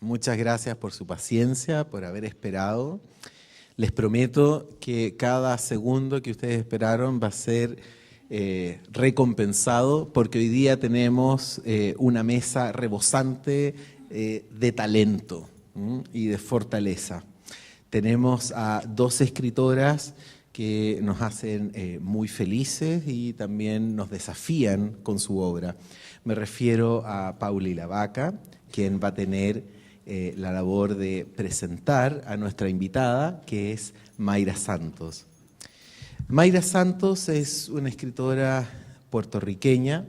Muchas gracias por su paciencia, por haber esperado. Les prometo que cada segundo que ustedes esperaron va a ser recompensado, porque hoy día tenemos una mesa rebosante de talento y de fortaleza. Tenemos a dos escritoras que nos hacen muy felices y también nos desafían con su obra. Me refiero a Paula Ilavaca, quien va a tener la labor de presentar a nuestra invitada, que es Mayra Santos. Mayra Santos es una escritora puertorriqueña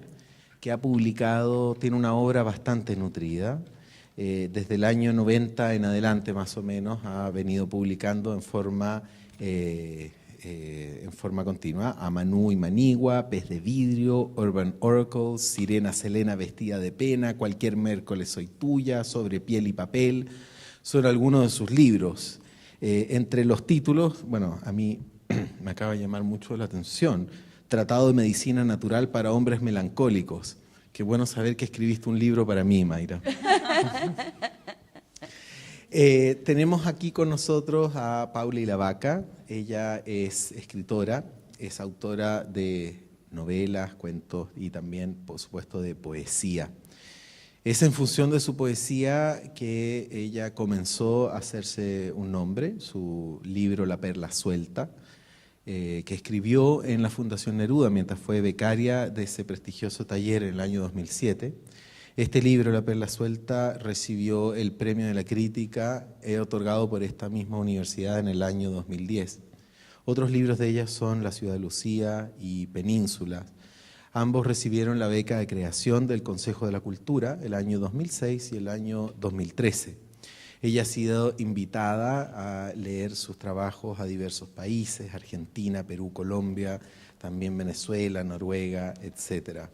que ha publicado, tiene una obra bastante nutrida. Desde el año 90 en adelante, más o menos, ha venido publicando en forma continua a Manú y Manigua, Pez de Vidrio, Urban Oracles, Sirena Selena vestida de pena, Cualquier miércoles soy tuya, Sobre piel y papel, son algunos de sus libros. Entre los títulos, bueno, a mí me acaba de llamar mucho la atención, Tratado de Medicina Natural para Hombres Melancólicos. Qué bueno saber que escribiste un libro para mí, Mayra. Tenemos aquí con nosotros a Paula Ilavaca. Ella es escritora, es autora de novelas, cuentos y también, por supuesto, de poesía. Es en función de su poesía que ella comenzó a hacerse un nombre, su libro La Perla Suelta, que escribió en la Fundación Neruda mientras fue becaria de ese prestigioso taller en el año 2007. Este libro, La Perla Suelta, recibió el premio de la crítica otorgado por esta misma universidad en el año 2010. Otros libros de ella son La Ciudad de Lucía y Penínsulas. Ambos recibieron la beca de creación del Consejo de la Cultura el año 2006 y el año 2013. Ella ha sido invitada a leer sus trabajos a diversos países, Argentina, Perú, Colombia, también Venezuela, Noruega, etc.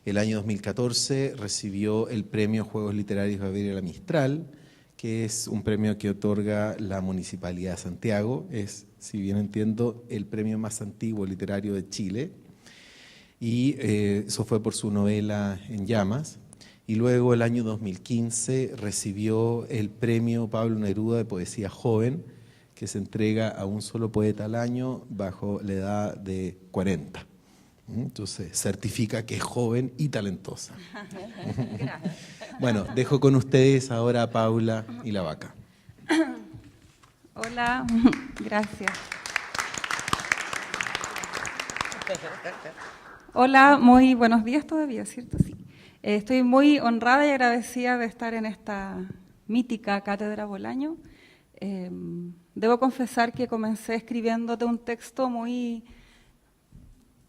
El año 2014 recibió el premio Juegos Literarios Gabriela Mistral, que es un premio que otorga la Municipalidad de Santiago. Es, si bien entiendo, el premio más antiguo literario de Chile. Y eso fue por su novela En Llamas. Y luego, el año 2015, recibió el premio Pablo Neruda de Poesía Joven, que se entrega a un solo poeta al año bajo la edad de 40. Entonces, certifica que es joven y talentosa. Gracias. Bueno, dejo con ustedes ahora a Paula Ilavaca. Hola, gracias. Hola, muy buenos días todavía, ¿cierto? Sí. Estoy muy honrada y agradecida de estar en esta mítica Cátedra Bolaño. Debo confesar que comencé escribiéndote un texto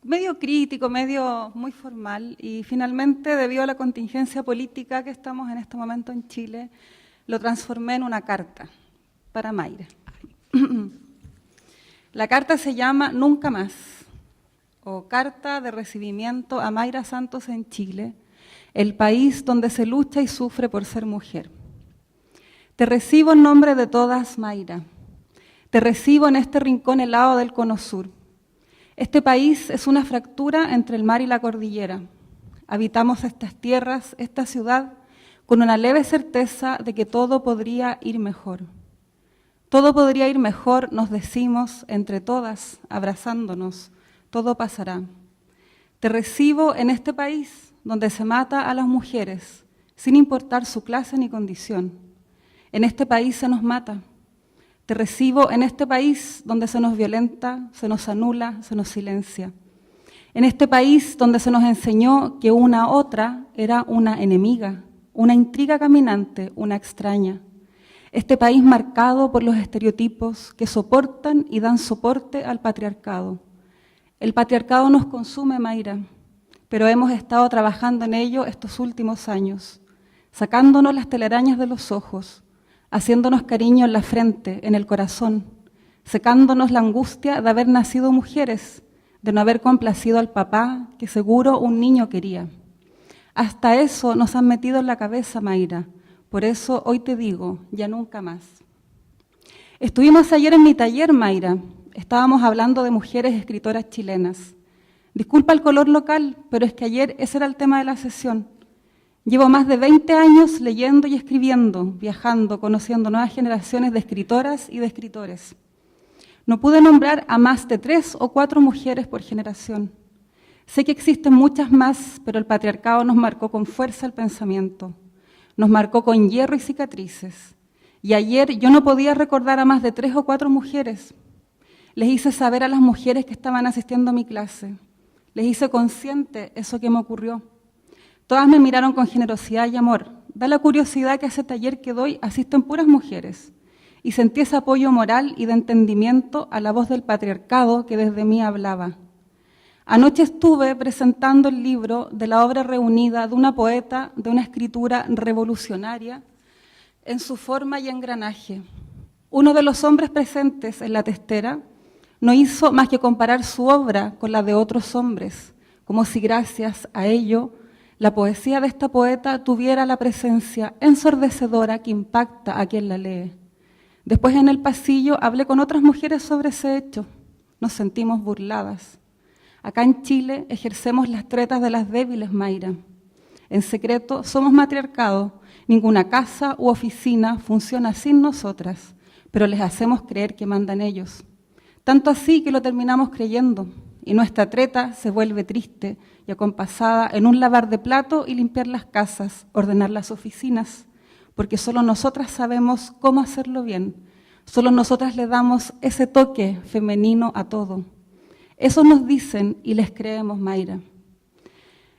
medio crítico, muy formal, y finalmente, debido a la contingencia política que estamos en este momento en Chile, lo transformé en una carta para Mayra. La carta se llama Nunca Más, o Carta de Recibimiento a Mayra Santos en Chile, el país donde se lucha y sufre por ser mujer. Te recibo en nombre de todas, Mayra. Te recibo en este rincón helado del Cono Sur. Este país es una fractura entre el mar y la cordillera. Habitamos estas tierras, esta ciudad, con una leve certeza de que todo podría ir mejor. Todo podría ir mejor, nos decimos entre todas, abrazándonos. Todo pasará. Te recibo en este país donde se mata a las mujeres, sin importar su clase ni condición. En este país se nos mata. Te recibo en este país donde se nos violenta, se nos anula, se nos silencia. En este país donde se nos enseñó que una otra era una enemiga, una intriga caminante, una extraña. Este país marcado por los estereotipos que soportan y dan soporte al patriarcado. El patriarcado nos consume, Mayra, pero hemos estado trabajando en ello estos últimos años, sacándonos las telarañas de los ojos, haciéndonos cariño en la frente, en el corazón, secándonos la angustia de haber nacido mujeres, de no haber complacido al papá que seguro un niño quería. Hasta eso nos han metido en la cabeza, Mayra, por eso hoy te digo, ya nunca más. Estuvimos ayer en mi taller, Mayra, estábamos hablando de mujeres escritoras chilenas. Disculpa el color local, pero es que ayer ese era el tema de la sesión. Llevo más de 20 años leyendo y escribiendo, viajando, conociendo nuevas generaciones de escritoras y de escritores. No pude nombrar a más de 3 o 4 mujeres por generación. Sé que existen muchas más, pero el patriarcado nos marcó con fuerza el pensamiento. Nos marcó con hierro y cicatrices. Y ayer yo no podía recordar a más de 3 o 4 mujeres. Les hice saber a las mujeres que estaban asistiendo a mi clase. Les hice consciente eso que me ocurrió. Todas me miraron con generosidad y amor. Da la curiosidad que a ese taller que doy asisten puras mujeres. Y sentí ese apoyo moral y de entendimiento a la voz del patriarcado que desde mí hablaba. Anoche estuve presentando el libro de la obra reunida de una poeta de una escritura revolucionaria en su forma y engranaje. Uno de los hombres presentes en la testera no hizo más que comparar su obra con la de otros hombres, como si gracias a ello la poesía de esta poeta tuviera la presencia ensordecedora que impacta a quien la lee. Después en el pasillo hablé con otras mujeres sobre ese hecho. Nos sentimos burladas. Acá en Chile ejercemos las tretas de las débiles, Mayra. En secreto somos matriarcado. Ninguna casa u oficina funciona sin nosotras, pero les hacemos creer que mandan ellos. Tanto así que lo terminamos creyendo, y nuestra treta se vuelve triste y acompasada en un lavar de plato y limpiar las casas, ordenar las oficinas, porque solo nosotras sabemos cómo hacerlo bien, solo nosotras le damos ese toque femenino a todo. Eso nos dicen y les creemos, Mayra.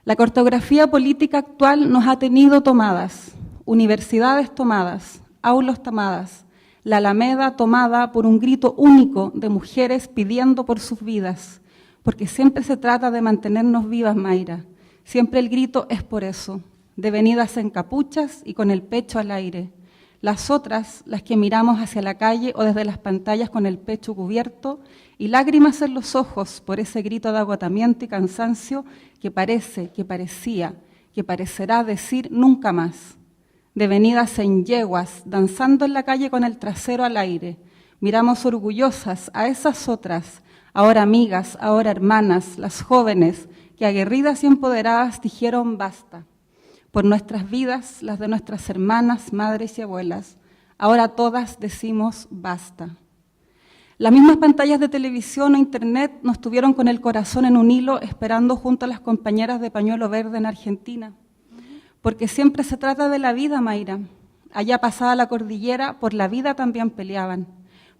La cartografía política actual nos ha tenido tomadas, universidades tomadas, aulas tomadas, la Alameda tomada por un grito único de mujeres pidiendo por sus vidas, porque siempre se trata de mantenernos vivas, Mayra. Siempre el grito es por eso, devenidas en capuchas y con el pecho al aire. Las otras, las que miramos hacia la calle o desde las pantallas con el pecho cubierto y lágrimas en los ojos por ese grito de agotamiento y cansancio que parece, que parecía, que parecerá decir nunca más. Devenidas en yeguas, danzando en la calle con el trasero al aire, miramos orgullosas a esas otras, ahora amigas, ahora hermanas, las jóvenes, que aguerridas y empoderadas dijeron basta. Por nuestras vidas, las de nuestras hermanas, madres y abuelas, ahora todas decimos basta. Las mismas pantallas de televisión o internet nos tuvieron con el corazón en un hilo esperando junto a las compañeras de pañuelo verde en Argentina. Porque siempre se trata de la vida, Mayra. Allá pasada la cordillera, por la vida también peleaban,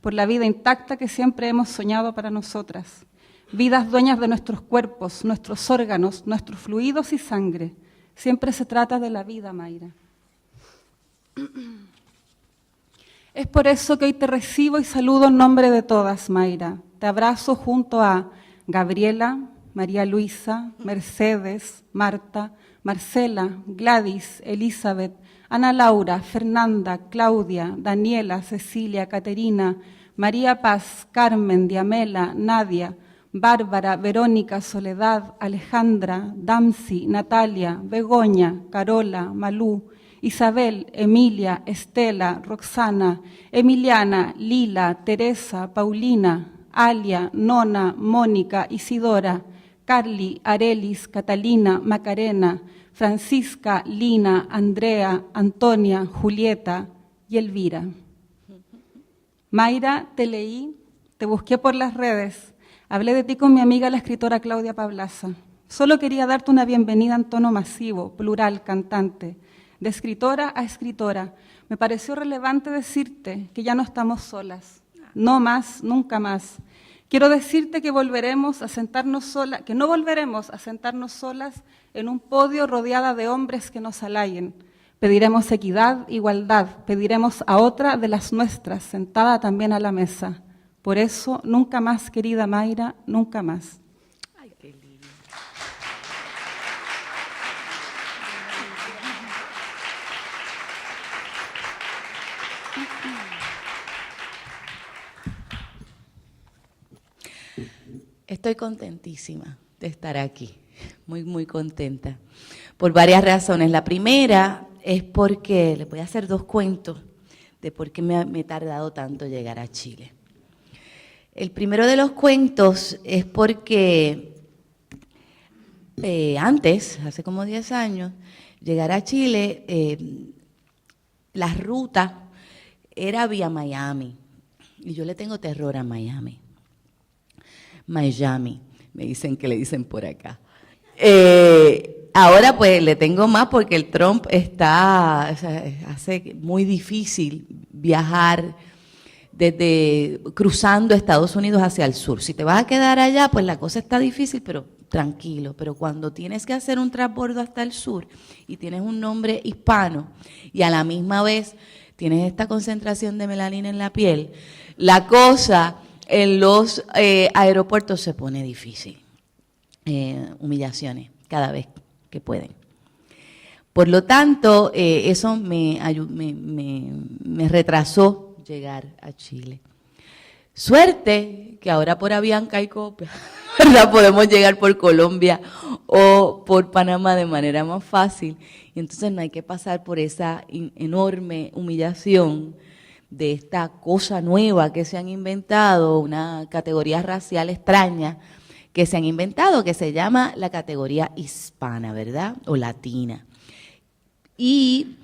por la vida intacta que siempre hemos soñado para nosotras. Vidas dueñas de nuestros cuerpos, nuestros órganos, nuestros fluidos y sangre. Siempre se trata de la vida, Mayra. Es por eso que hoy te recibo y saludo en nombre de todas, Mayra. Te abrazo junto a Gabriela, María Luisa, Mercedes, Marta, Marcela, Gladys, Elizabeth, Ana Laura, Fernanda, Claudia, Daniela, Cecilia, Caterina, María Paz, Carmen, Diamela, Nadia, Bárbara, Verónica, Soledad, Alejandra, Damsi, Natalia, Begoña, Carola, Malú, Isabel, Emilia, Estela, Roxana, Emiliana, Lila, Teresa, Paulina, Alia, Nona, Mónica, Isidora, Carly, Arelis, Catalina, Macarena, Francisca, Lina, Andrea, Antonia, Julieta y Elvira. Mayra, te leí, te busqué por las redes, hablé de ti con mi amiga la escritora Claudia Pablaza. Solo quería darte una bienvenida en tono masivo, plural, cantante, de escritora a escritora. Me pareció relevante decirte que ya no estamos solas, no más, nunca más. Quiero decirte que volveremos a sentarnos solas, que no volveremos a sentarnos solas en un podio rodeada de hombres que nos halayen. Pediremos equidad, igualdad, pediremos a otra de las nuestras sentada también a la mesa. Por eso, nunca más, querida Mayra, nunca más. Ay, qué lindo. Estoy contentísima de estar aquí, muy, muy contenta, por varias razones. La primera es porque les voy a hacer 2 cuentos de por qué me he tardado tanto llegar a Chile. El primero de los cuentos es porque antes, hace como 10 años, llegar a Chile, la ruta era vía Miami, y yo le tengo terror a Miami. Miami, me dicen que le dicen por acá. Ahora pues le tengo más porque el Trump hace muy difícil viajar desde cruzando Estados Unidos hacia el sur. Si te vas a quedar allá, pues la cosa está difícil, pero tranquilo. Pero cuando tienes que hacer un transbordo hasta el sur y tienes un nombre hispano y a la misma vez tienes esta concentración de melanina en la piel, la cosa en los aeropuertos se pone difícil. Humillaciones cada vez que pueden. Por lo tanto, eso me retrasó llegar a Chile. Suerte que ahora por Avianca y Copa, ¿verdad? Podemos llegar por Colombia o por Panamá de manera más fácil. Y entonces no hay que pasar por esa enorme humillación de esta cosa nueva que se han inventado, una categoría racial extraña que se han inventado, que se llama la categoría hispana, ¿verdad? O latina. Y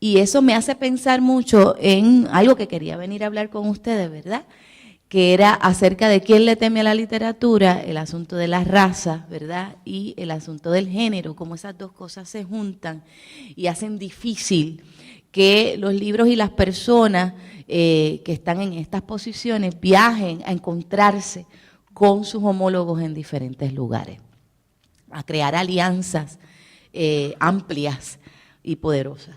eso me hace pensar mucho en algo que quería venir a hablar con ustedes, ¿verdad? Que era acerca de quién le teme a la literatura, el asunto de la raza, ¿verdad? Y el asunto del género, cómo esas dos cosas se juntan y hacen difícil que los libros y las personas que están en estas posiciones viajen a encontrarse con sus homólogos en diferentes lugares, a crear alianzas amplias y poderosas.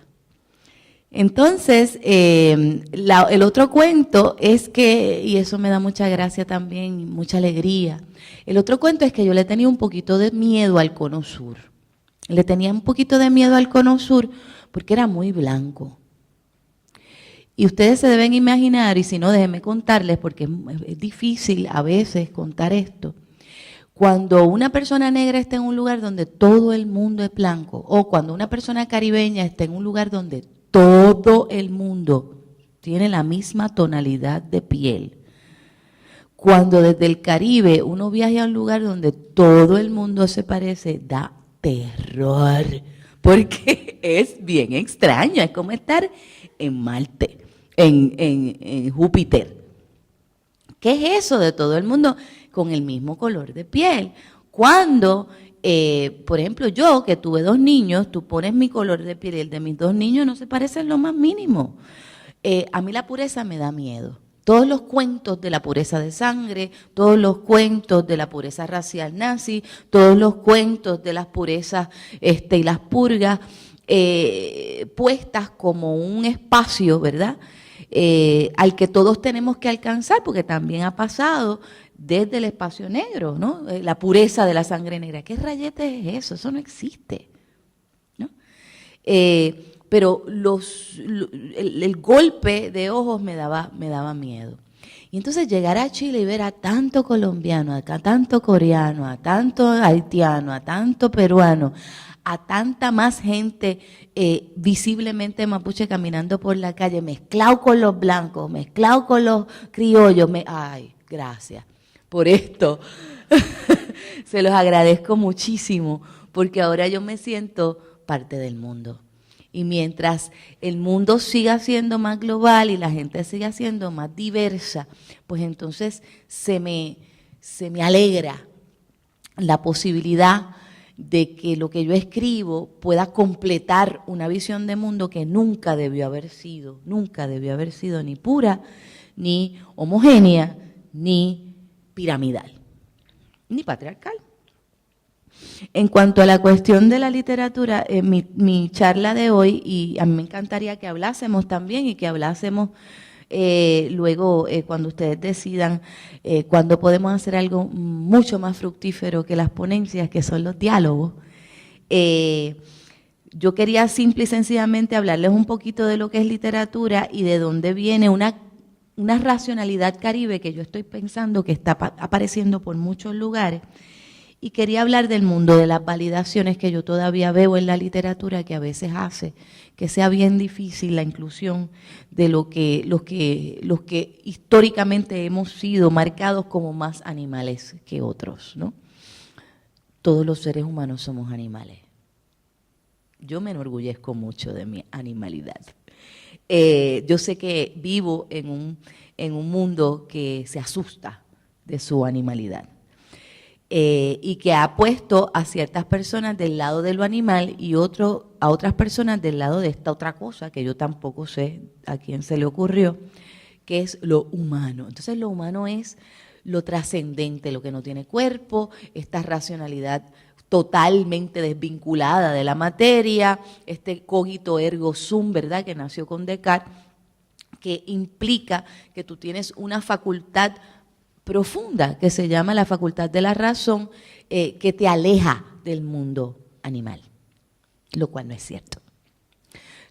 Entonces, el otro cuento es que, y eso me da mucha gracia también, mucha alegría, el otro cuento es que yo le tenía un poquito de miedo al Cono Sur. Le tenía un poquito de miedo al Cono Sur porque era muy blanco. Y ustedes se deben imaginar, y si no, déjenme contarles, porque es difícil a veces contar esto. Cuando una persona negra está en un lugar donde todo el mundo es blanco, o cuando una persona caribeña está en un lugar donde todo el mundo tiene la misma tonalidad de piel, cuando desde el Caribe uno viaja a un lugar donde todo el mundo se parece, da terror, porque es bien extraño, es como estar en Marte, en Júpiter. ¿Qué es eso de todo el mundo con el mismo color de piel? Cuando, por ejemplo, yo que tuve 2 niños, tú pones mi color de piel y el de mis 2 niños no se parecen lo más mínimo. A mí la pureza me da miedo. Todos los cuentos de la pureza de sangre, todos los cuentos de la pureza racial nazi, todos los cuentos de las purezas y las purgas, puestas como un espacio, ¿verdad?, al que todos tenemos que alcanzar, porque también ha pasado desde el espacio negro, ¿no? La pureza de la sangre negra. ¿Qué rayete es eso? Eso no existe, ¿no? Pero el golpe de ojos me daba miedo. Y entonces llegar a Chile y ver a tanto colombiano, a tanto coreano, a tanto haitiano, a tanto peruano, a tanta más gente visiblemente mapuche caminando por la calle, mezclado con los blancos, mezclado con los criollos. Ay, gracias por esto. Se los agradezco muchísimo, porque ahora yo me siento parte del mundo. Y mientras el mundo siga siendo más global y la gente siga siendo más diversa, pues entonces se me alegra la posibilidad de que lo que yo escribo pueda completar una visión de mundo que nunca debió haber sido ni pura, ni homogénea, ni piramidal, ni patriarcal. En cuanto a la cuestión de la literatura, mi charla de hoy, y a mí me encantaría que hablásemos también y que hablásemos luego cuando ustedes decidan cuando podemos hacer algo mucho más fructífero que las ponencias, que son los diálogos. Yo quería simple y sencillamente hablarles un poquito de lo que es literatura y de dónde viene una racionalidad caribe que yo estoy pensando que está apareciendo por muchos lugares. Y quería hablar del mundo de las validaciones que yo todavía veo en la literatura, que a veces hace que sea bien difícil la inclusión de los que históricamente hemos sido marcados como más animales que otros, ¿no? Todos los seres humanos somos animales. Yo me enorgullezco mucho de mi animalidad. Yo sé que vivo en un mundo que se asusta de su animalidad. Y que ha puesto a ciertas personas del lado de lo animal y a otras personas del lado de esta otra cosa que yo tampoco sé a quién se le ocurrió, que es lo humano. Entonces lo humano es lo trascendente, lo que no tiene cuerpo, esta racionalidad totalmente desvinculada de la materia, este cogito ergo sum, ¿verdad?, que nació con Descartes, que implica que tú tienes una facultad profunda que se llama la facultad de la razón, que te aleja del mundo animal, lo cual no es cierto.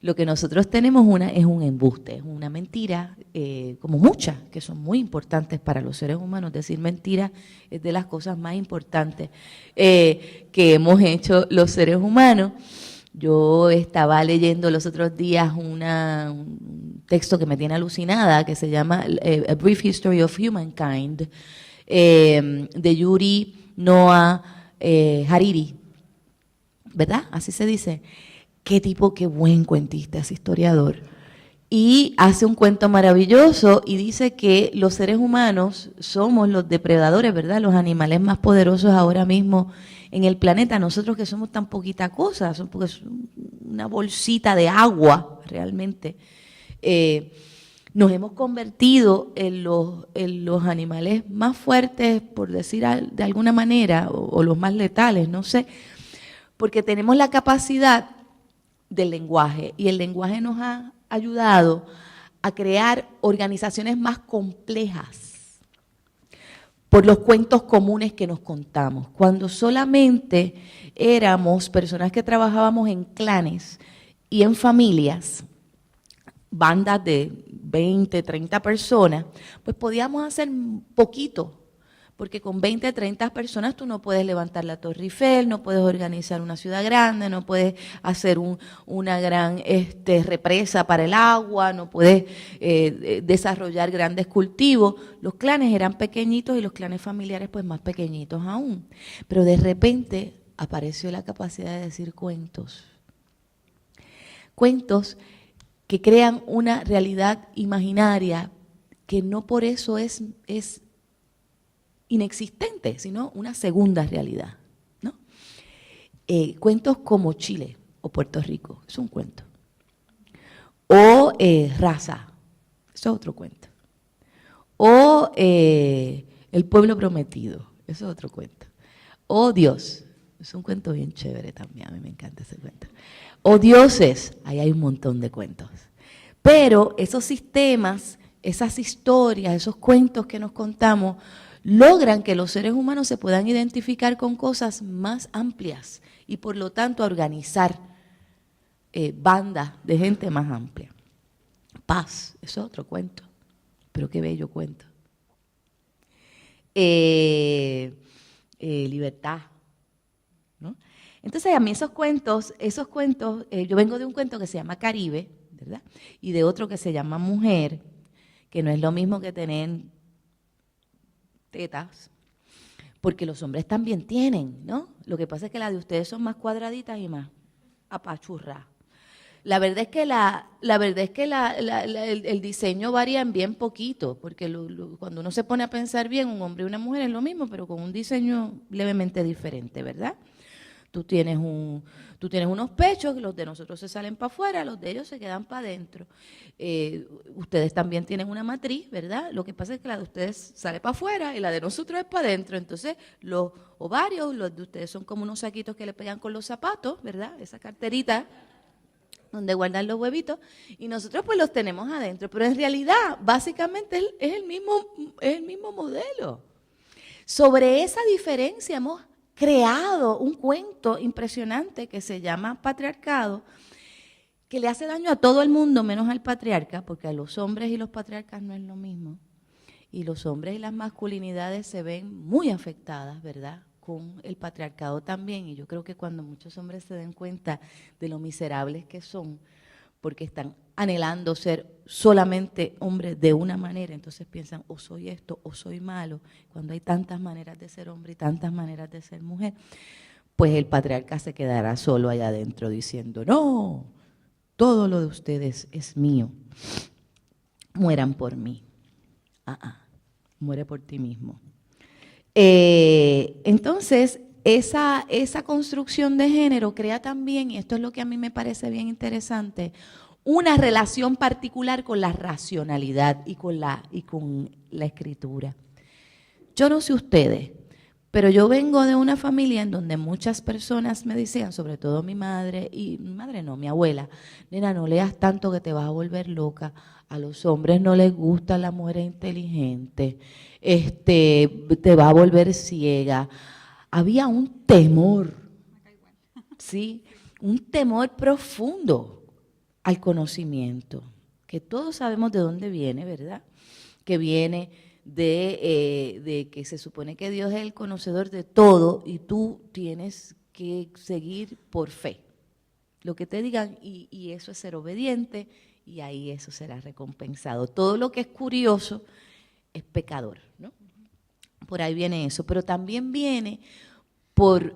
Lo que nosotros tenemos es un embuste, es una mentira, como muchas, que son muy importantes para los seres humanos. Decir mentira es de las cosas más importantes que hemos hecho los seres humanos. Yo estaba leyendo los otros días un texto que me tiene alucinada, que se llama A Brief History of Humankind, de Yuval Noah Harari, ¿verdad? Así se dice. Qué tipo, qué buen cuentista, es historiador. Y hace un cuento maravilloso y dice que los seres humanos somos los depredadores, ¿verdad? Los animales más poderosos ahora mismo en el planeta. Nosotros que somos tan poquita cosa, somos una bolsita de agua realmente. Nos hemos convertido en los animales más fuertes, por decir de alguna manera, o los más letales, no sé, porque tenemos la capacidad del lenguaje, y el lenguaje nos ha ayudado a crear organizaciones más complejas por los cuentos comunes que nos contamos. Cuando solamente éramos personas que trabajábamos en clanes y en familias, bandas de 20, 30 personas, pues podíamos hacer poquito, porque con 20, 30 personas tú no puedes levantar la Torre Eiffel, no puedes organizar una ciudad grande, no puedes hacer una gran represa para el agua, no puedes desarrollar grandes cultivos. Los clanes eran pequeñitos y los clanes familiares pues más pequeñitos aún. Pero de repente apareció la capacidad de decir cuentos. Cuentos que crean una realidad imaginaria que no por eso es inexistente, sino una segunda realidad, ¿no? Cuentos como Chile o Puerto Rico, es un cuento. O Raza, eso es otro cuento. O El Pueblo Prometido, eso es otro cuento. O Dios, es un cuento bien chévere también, a mí me encanta ese cuento. O Dioses, ahí hay un montón de cuentos. Pero esos sistemas, esas historias, esos cuentos que nos contamos, logran que los seres humanos se puedan identificar con cosas más amplias y por lo tanto organizar bandas de gente más amplia. Paz, eso es otro cuento, pero qué bello cuento. Libertad, ¿no? Entonces a mí esos cuentos, yo vengo de un cuento que se llama Caribe, ¿verdad? Y de otro que se llama Mujer, que no es lo mismo que tener tetas, porque los hombres también tienen, ¿no? Lo que pasa es que las de ustedes son más cuadraditas y más apachurras. La verdad es que el diseño varía en bien poquito, porque cuando uno se pone a pensar bien, un hombre y una mujer es lo mismo, pero con un diseño levemente diferente, ¿verdad? Tú tienes unos pechos, los de nosotros se salen para afuera, los de ellos se quedan para adentro. Ustedes también tienen una matriz, ¿verdad? Lo que pasa es que la de ustedes sale para afuera y la de nosotros es para adentro. Entonces, los ovarios, los de ustedes son como unos saquitos que le pegan con los zapatos, ¿verdad? Esa carterita donde guardan los huevitos, y nosotros pues los tenemos adentro. Pero en realidad, básicamente es el mismo modelo. Sobre esa diferencia hemos creado un cuento impresionante que se llama patriarcado, que le hace daño a todo el mundo menos al patriarca, porque a los hombres y los patriarcas no es lo mismo. Y los hombres y las masculinidades se ven muy afectadas, ¿verdad?, con el patriarcado también. Y yo creo que cuando muchos hombres se den cuenta de lo miserables que son, porque están anhelando ser solamente hombres de una manera, entonces piensan, o soy esto o soy malo, cuando hay tantas maneras de ser hombre y tantas maneras de ser mujer, pues el patriarca se quedará solo allá adentro diciendo, no, todo lo de ustedes es mío, mueran por mí. Muere por ti mismo. Entonces, esa construcción de género crea también, y esto es lo que a mí me parece bien interesante, una relación particular con la racionalidad y con la escritura. Yo no sé ustedes, pero yo vengo de una familia en donde muchas personas me decían, sobre todo mi madre, y mi madre no, mi abuela, nena, no leas tanto que te vas a volver loca, a los hombres no les gusta la mujer inteligente, te va a volver ciega. Había un temor, ¿sí? Un temor profundo al conocimiento, que todos sabemos de dónde viene, ¿verdad? Que viene de que se supone que Dios es el conocedor de todo y tú tienes que seguir por fe lo que te digan y eso es ser obediente y ahí eso será recompensado. Todo lo que es curioso es pecador, ¿no? Por ahí viene eso, pero también viene por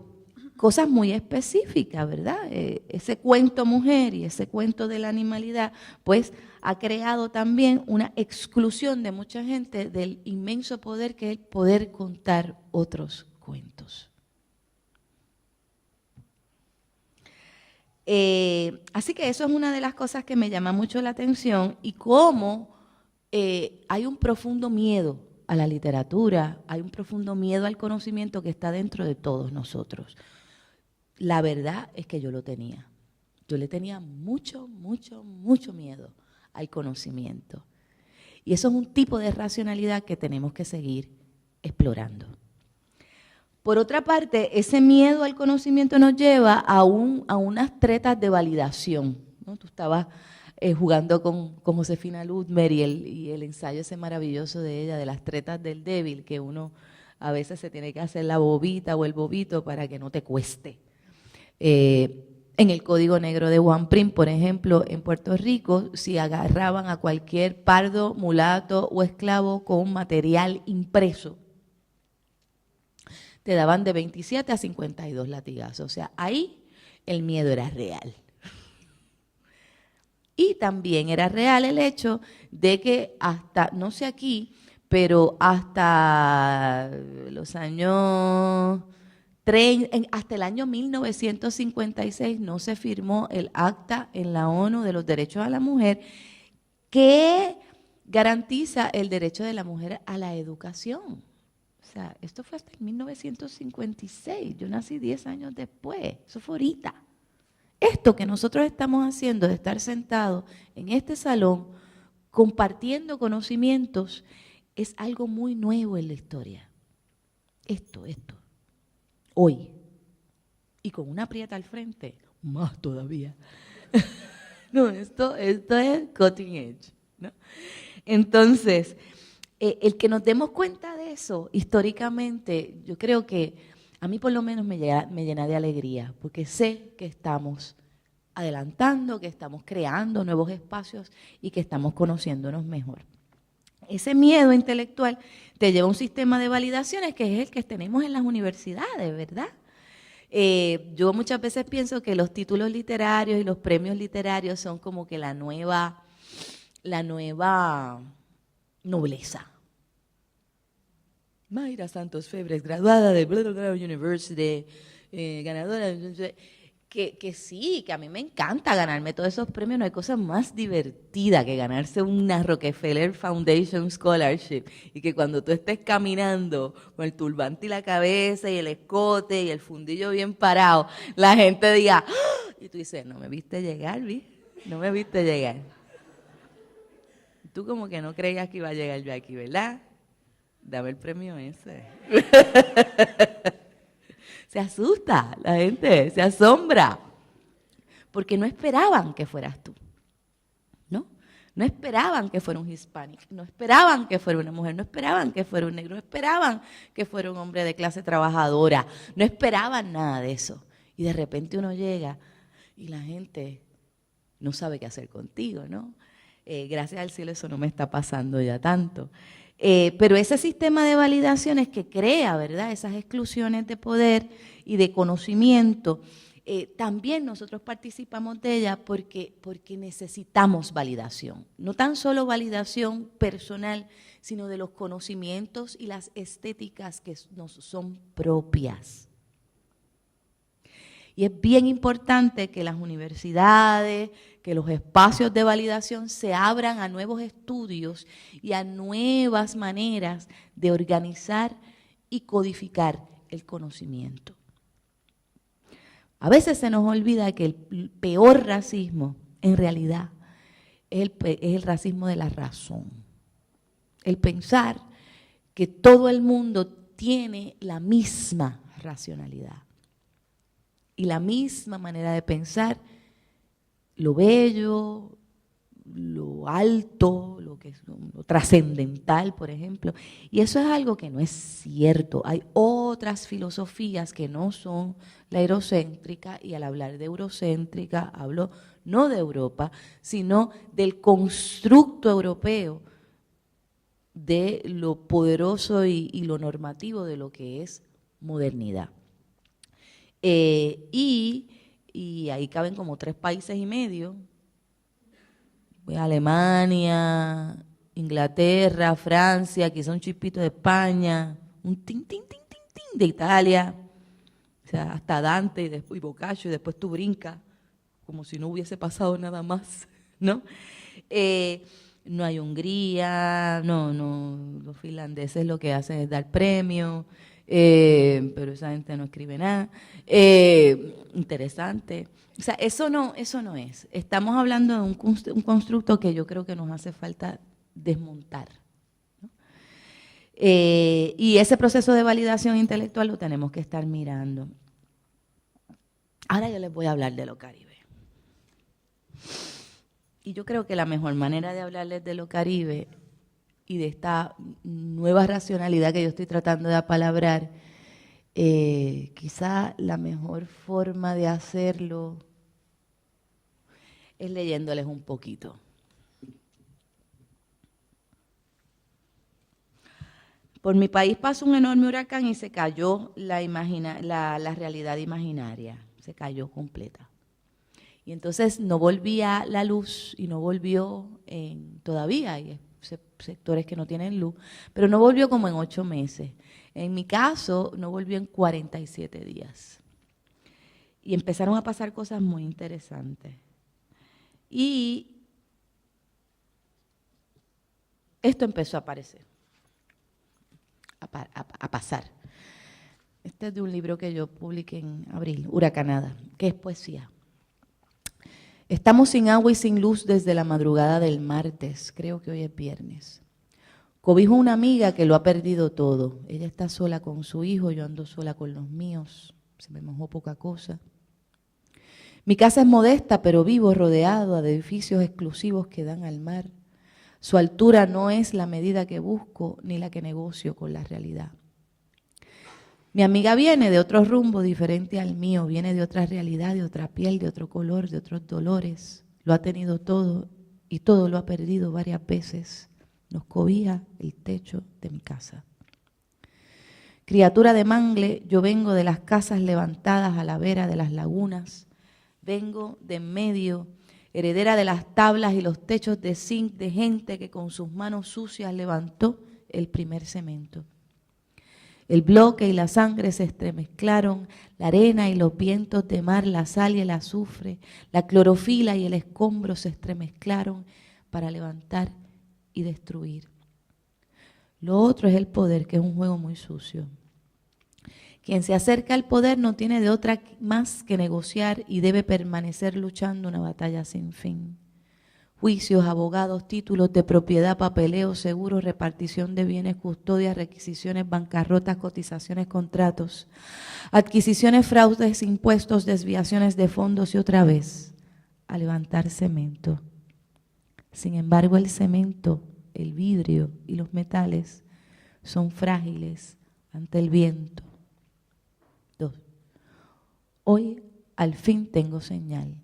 cosas muy específicas, ¿verdad? Ese cuento mujer y ese cuento de la animalidad, pues ha creado también una exclusión de mucha gente del inmenso poder que es el poder contar otros cuentos. Así que eso es una de las cosas que me llama mucho la atención y cómo hay un profundo miedo a la literatura, hay un profundo miedo al conocimiento que está dentro de todos nosotros. La verdad es que yo lo tenía. Yo le tenía mucho miedo al conocimiento. Y eso es un tipo de racionalidad que tenemos que seguir explorando. Por otra parte, ese miedo al conocimiento nos lleva a unas tretas de validación, ¿no? Tú estabas jugando con Josefina Ludmer y el ensayo ese maravilloso de ella, de las tretas del débil, que uno a veces se tiene que hacer la bobita o el bobito para que no te cueste. En el Código Negro de Juan Prim, por ejemplo, en Puerto Rico, si agarraban a cualquier pardo, mulato o esclavo con material impreso, te daban de 27 a 52 latigazos. O sea, ahí el miedo era real. Y también era real el hecho de que hasta, no sé aquí, pero hasta los años... hasta el año 1956 no se firmó el Acta en la ONU de los Derechos a la Mujer que garantiza el derecho de la mujer a la educación. O sea, esto fue hasta el 1956, yo nací 10 años después, eso fue ahorita. Esto que nosotros estamos haciendo de estar sentados en este salón compartiendo conocimientos es algo muy nuevo en la historia. Esto. Hoy, y con una prieta al frente, más todavía. No, esto es cutting edge, ¿no? Entonces, el que nos demos cuenta de eso, históricamente, yo creo que a mí por lo menos me llena de alegría, porque sé que estamos adelantando, que estamos creando nuevos espacios y que estamos conociéndonos mejor. Ese miedo intelectual te lleva a un sistema de validaciones que es el que tenemos en las universidades, ¿verdad? Yo muchas veces pienso que los títulos literarios y los premios literarios son como que la nueva nobleza. Mayra Santos Febres, graduada de Blah, Blah, Blah University, ganadora de... Que sí, que a mí me encanta ganarme todos esos premios, no hay cosa más divertida que ganarse una Rockefeller Foundation Scholarship y que cuando tú estés caminando con el turbante y la cabeza y el escote y el fundillo bien parado, la gente diga, ¡ah! Y tú dices, no me viste llegar, ¿vi? No me viste llegar. Tú como que no creías que iba a llegar yo aquí, ¿verdad? Dame el premio ese. Se asusta la gente, se asombra, porque no esperaban que fueras tú, ¿no? No esperaban que fuera un hispanic, no esperaban que fuera una mujer, no esperaban que fuera un negro, no esperaban que fuera un hombre de clase trabajadora, no esperaban nada de eso. Y de repente uno llega y la gente no sabe qué hacer contigo, ¿no? Gracias al cielo eso no me está pasando ya tanto. Pero ese sistema de validaciones que crea, ¿verdad?, esas exclusiones de poder y de conocimiento, también nosotros participamos de ella porque necesitamos validación. No tan solo validación personal, sino de los conocimientos y las estéticas que nos son propias. Y es bien importante que las universidades, que los espacios de validación se abran a nuevos estudios y a nuevas maneras de organizar y codificar el conocimiento. A veces se nos olvida que el peor racismo, en realidad, es el racismo de la razón. El pensar que todo el mundo tiene la misma racionalidad y la misma manera de pensar, lo bello, lo alto, lo trascendental, por ejemplo. Y eso es algo que no es cierto. Hay otras filosofías que no son la eurocéntrica, y al hablar de eurocéntrica hablo no de Europa, sino del constructo europeo, de lo poderoso y lo normativo de lo que es modernidad. Y ahí caben como 3 países y medio, Alemania, Inglaterra, Francia, quizá un chispito de España, un tin, tin, tin, tin, tin de Italia, o sea, hasta Dante y Boccaccio, y después tú brincas, como si no hubiese pasado nada más, ¿no? No hay Hungría, no, los finlandeses lo que hacen es dar premios, pero esa gente no escribe nada. Interesante. O sea, eso no es. Estamos hablando de un constructo que yo creo que nos hace falta desmontar, ¿no? Y ese proceso de validación intelectual lo tenemos que estar mirando. Ahora yo les voy a hablar de lo Caribe. Y yo creo que la mejor manera de hablarles de lo Caribe y de esta nueva racionalidad que yo estoy tratando de apalabrar, quizá la mejor forma de hacerlo es leyéndoles un poquito. Por mi país pasó un enorme huracán y se cayó la realidad imaginaria, se cayó completa. Y entonces no volvía la luz y no volvió todavía, hay sectores que no tienen luz, pero no volvió como en 8 meses. En mi caso, no volvió en 47 días. Y empezaron a pasar cosas muy interesantes. Y esto empezó a aparecer, a pasar. Este es de un libro que yo publiqué en abril, Huracanada, que es poesía. Estamos sin agua y sin luz desde la madrugada del martes, creo que hoy es viernes. Cobijo a una amiga que lo ha perdido todo. Ella está sola con su hijo, yo ando sola con los míos, se me mojó poca cosa. Mi casa es modesta, pero vivo rodeado de edificios exclusivos que dan al mar. Su altura no es la medida que busco ni la que negocio con la realidad. Mi amiga viene de otro rumbo diferente al mío, viene de otra realidad, de otra piel, de otro color, de otros dolores. Lo ha tenido todo y todo lo ha perdido varias veces. Nos cobija el techo de mi casa. Criatura de mangle, yo vengo de las casas levantadas a la vera de las lagunas. Vengo de en medio, heredera de las tablas y los techos de zinc de gente que con sus manos sucias levantó el primer cemento. El bloque y la sangre se entremezclaron, la arena y los vientos de mar, la sal y el azufre, la clorofila y el escombro se entremezclaron para levantar y destruir. Lo otro es el poder, que es un juego muy sucio. Quien se acerca al poder no tiene de otra más que negociar y debe permanecer luchando una batalla sin fin. Juicios, abogados, títulos de propiedad, papeleo, seguros, repartición de bienes, custodia, requisiciones, bancarrotas, cotizaciones, contratos, adquisiciones, fraudes, impuestos, desviaciones de fondos y otra vez a levantar cemento. Sin embargo, el cemento, el vidrio y los metales son frágiles ante el viento. 2. Hoy al fin tengo señal.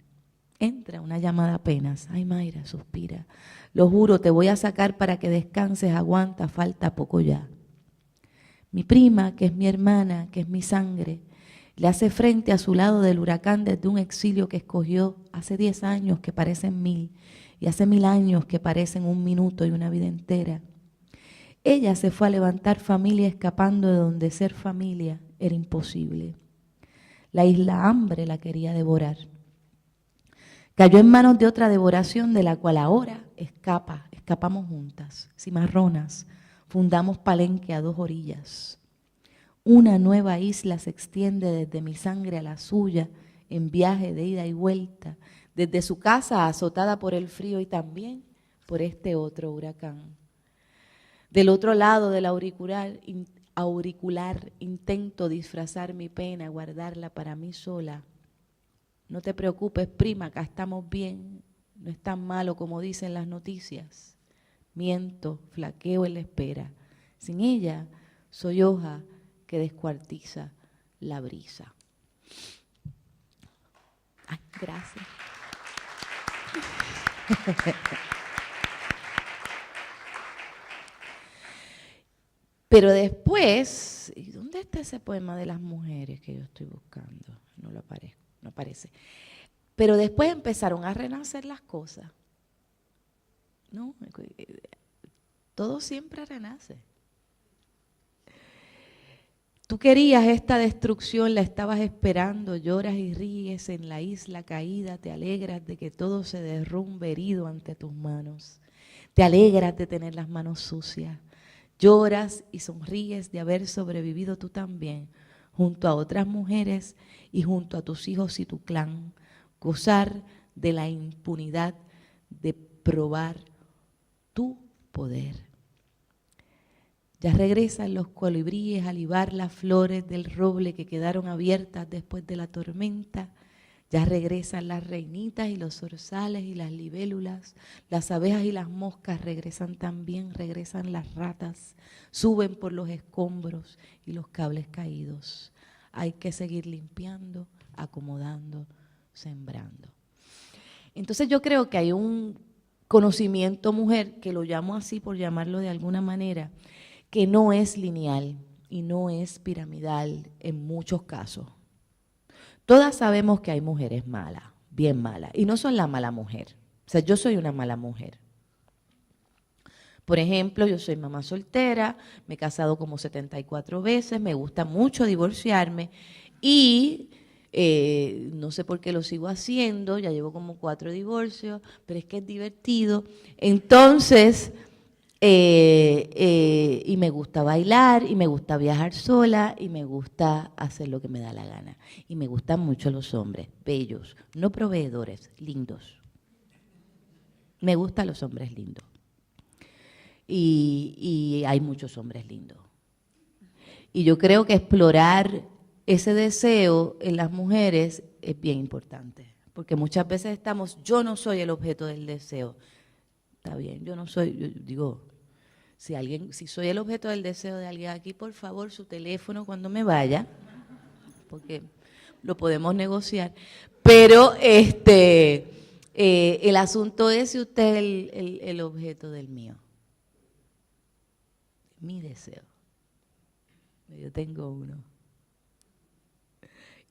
Entra una llamada apenas. Ay, Mayra, suspira. Lo juro, te voy a sacar para que descanses, aguanta, falta poco ya. Mi prima, que es mi hermana, que es mi sangre, le hace frente a su lado del huracán desde un exilio que escogió hace 10 años que parecen 1000 y hace 1000 años que parecen un minuto y una vida entera. Ella se fue a levantar familia escapando de donde ser familia era imposible. La isla hambre la quería devorar. Cayó en manos de otra devoración de la cual ahora escapamos juntas, cimarronas, fundamos Palenque a 2 orillas. Una nueva isla se extiende desde mi sangre a la suya, en viaje de ida y vuelta, desde su casa azotada por el frío y también por este otro huracán. Del otro lado del auricular intento disfrazar mi pena, guardarla para mí sola. No te preocupes, prima, acá estamos bien, no es tan malo como dicen las noticias. Miento, flaqueo en la espera. Sin ella, soy hoja que descuartiza la brisa. Ay, gracias. Pero después, ¿y dónde está ese poema de las mujeres que yo estoy buscando? No aparece. Pero después empezaron a renacer las cosas. ¿No? Todo siempre renace. Tú querías esta destrucción, la estabas esperando, lloras y ríes en la isla caída, te alegras de que todo se derrumbe herido ante tus manos. Te alegras de tener las manos sucias. Lloras y sonríes de haber sobrevivido tú también, junto a otras mujeres y junto a tus hijos y tu clan. Gozar de la impunidad de probar tu poder. Ya regresan los colibríes a libar las flores del roble que quedaron abiertas después de la tormenta. Ya regresan las reinitas y los zorzales y las libélulas. Las abejas y las moscas regresan también, regresan las ratas. Suben por los escombros y los cables caídos. Hay que seguir limpiando, acomodando, sembrando. Entonces yo creo que hay un conocimiento mujer, que lo llamo así por llamarlo de alguna manera, que no es lineal y no es piramidal en muchos casos. Todas sabemos que hay mujeres malas, bien malas, y no son la mala mujer. O sea, yo soy una mala mujer. Por ejemplo, yo soy mamá soltera, me he casado como 74 veces, me gusta mucho divorciarme y no sé por qué lo sigo haciendo, ya llevo como 4 divorcios, pero es que es divertido. Entonces, y me gusta bailar, y me gusta viajar sola, y me gusta hacer lo que me da la gana. Y me gustan mucho los hombres, bellos, no proveedores, lindos. Me gustan los hombres lindos. Y hay muchos hombres lindos. Y yo creo que explorar ese deseo en las mujeres es bien importante, porque muchas veces estamos, yo no soy el objeto del deseo. Está bien, yo no soy, yo digo, si soy el objeto del deseo de alguien aquí, por favor, su teléfono cuando me vaya, porque lo podemos negociar. Pero el asunto es si usted es el objeto del mío. Mi deseo. Yo tengo uno.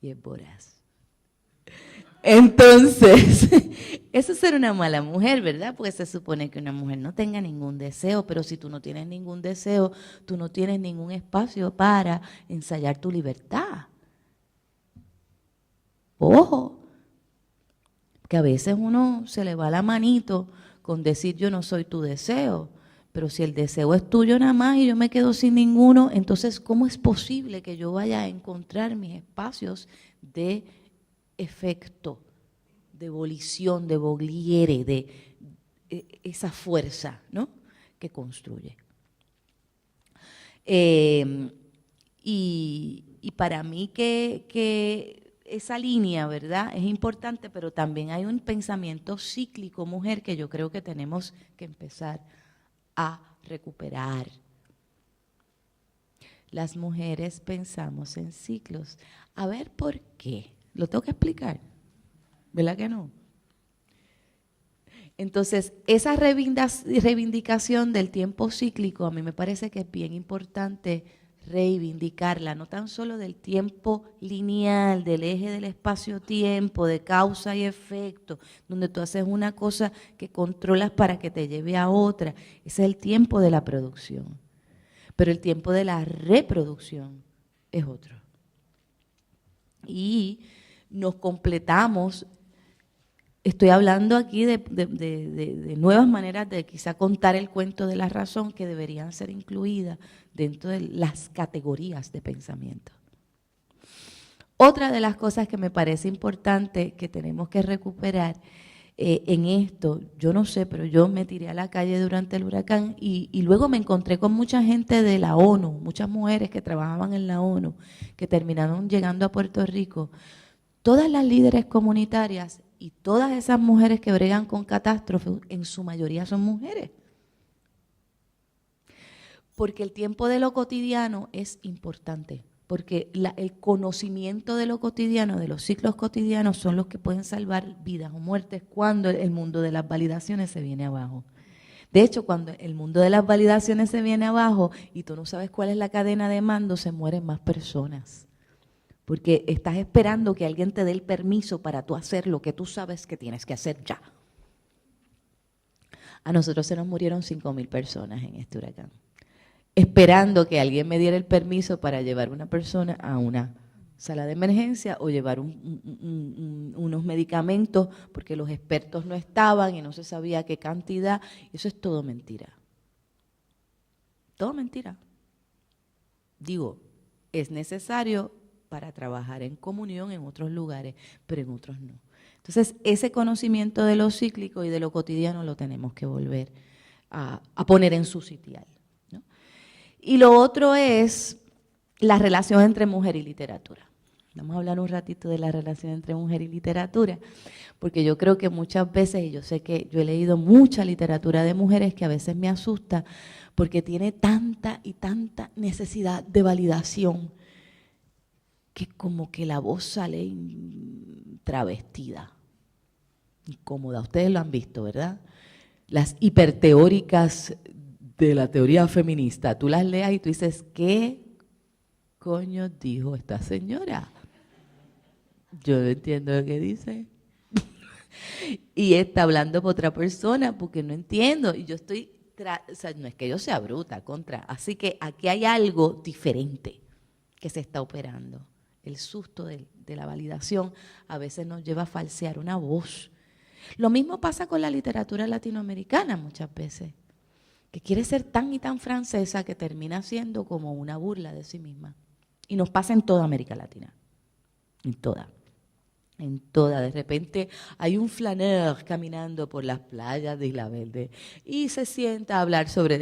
Y es voraz. Entonces, eso es ser una mala mujer, ¿verdad? Porque se supone que una mujer no tenga ningún deseo, pero si tú no tienes ningún deseo, tú no tienes ningún espacio para ensayar tu libertad. Ojo, que a veces uno se le va la manito con decir yo no soy tu deseo, pero si el deseo es tuyo nada más y yo me quedo sin ninguno, entonces ¿cómo es posible que yo vaya a encontrar mis espacios de efecto, de volición, de vogliere, de esa fuerza, ¿no?, que construye? Y para mí que esa línea, ¿verdad?, es importante, pero también hay un pensamiento cíclico, mujer, que yo creo que tenemos que empezar a recuperar. Las mujeres pensamos en ciclos. A ver, ¿por qué? Lo tengo que explicar, ¿verdad que no? Entonces, esa reivindicación del tiempo cíclico, a mí me parece que es bien importante reivindicarla, no tan solo del tiempo lineal, del eje del espacio-tiempo, de causa y efecto, donde tú haces una cosa que controlas para que te lleve a otra. Ese es el tiempo de la producción. Pero el tiempo de la reproducción es otro. Y nos completamos. Estoy hablando aquí de nuevas maneras de quizá contar el cuento de la razón que deberían ser incluidas dentro de las categorías de pensamiento. Otra de las cosas que me parece importante que tenemos que recuperar en esto, yo no sé, pero yo me tiré a la calle durante el huracán y luego me encontré con mucha gente de la ONU, muchas mujeres que trabajaban en la ONU, que terminaron llegando a Puerto Rico. Todas las líderes comunitarias y todas esas mujeres que bregan con catástrofes, en su mayoría son mujeres. Porque el tiempo de lo cotidiano es importante, porque el conocimiento de lo cotidiano, de los ciclos cotidianos, son los que pueden salvar vidas o muertes cuando el mundo de las validaciones se viene abajo. De hecho, cuando el mundo de las validaciones se viene abajo y tú no sabes cuál es la cadena de mando, se mueren más personas. Porque estás esperando que alguien te dé el permiso para tú hacer lo que tú sabes que tienes que hacer ya. A nosotros se nos murieron 5,000 personas en este huracán, esperando que alguien me diera el permiso para llevar una persona a una sala de emergencia o llevar unos medicamentos, porque los expertos no estaban y no se sabía qué cantidad. Eso es todo mentira. Todo mentira. Digo, es necesario para trabajar en comunión en otros lugares, pero en otros no. Entonces, ese conocimiento de lo cíclico y de lo cotidiano lo tenemos que volver a poner en su sitial, ¿no? Y lo otro es la relación entre mujer y literatura. Vamos a hablar un ratito de la relación entre mujer y literatura, porque yo creo que muchas veces, y yo sé que yo he leído mucha literatura de mujeres que a veces me asusta, porque tiene tanta y tanta necesidad de validación, que como que la voz sale travestida, incómoda. Ustedes lo han visto, ¿verdad? Las hiperteóricas de la teoría feminista, tú las leas y tú dices, ¿qué coño dijo esta señora? Yo no entiendo lo que dice. Y está hablando por otra persona porque no entiendo. Y yo estoy, o sea, no es que yo sea bruta, contra. Así que aquí hay algo diferente que se está operando. El susto de la validación a veces nos lleva a falsear una voz. Lo mismo pasa con la literatura latinoamericana muchas veces, que quiere ser tan y tan francesa que termina siendo como una burla de sí misma. Y nos pasa en toda América Latina, en toda. En toda, de repente hay un flaneur caminando por las playas de Isla Verde y se sienta a hablar sobre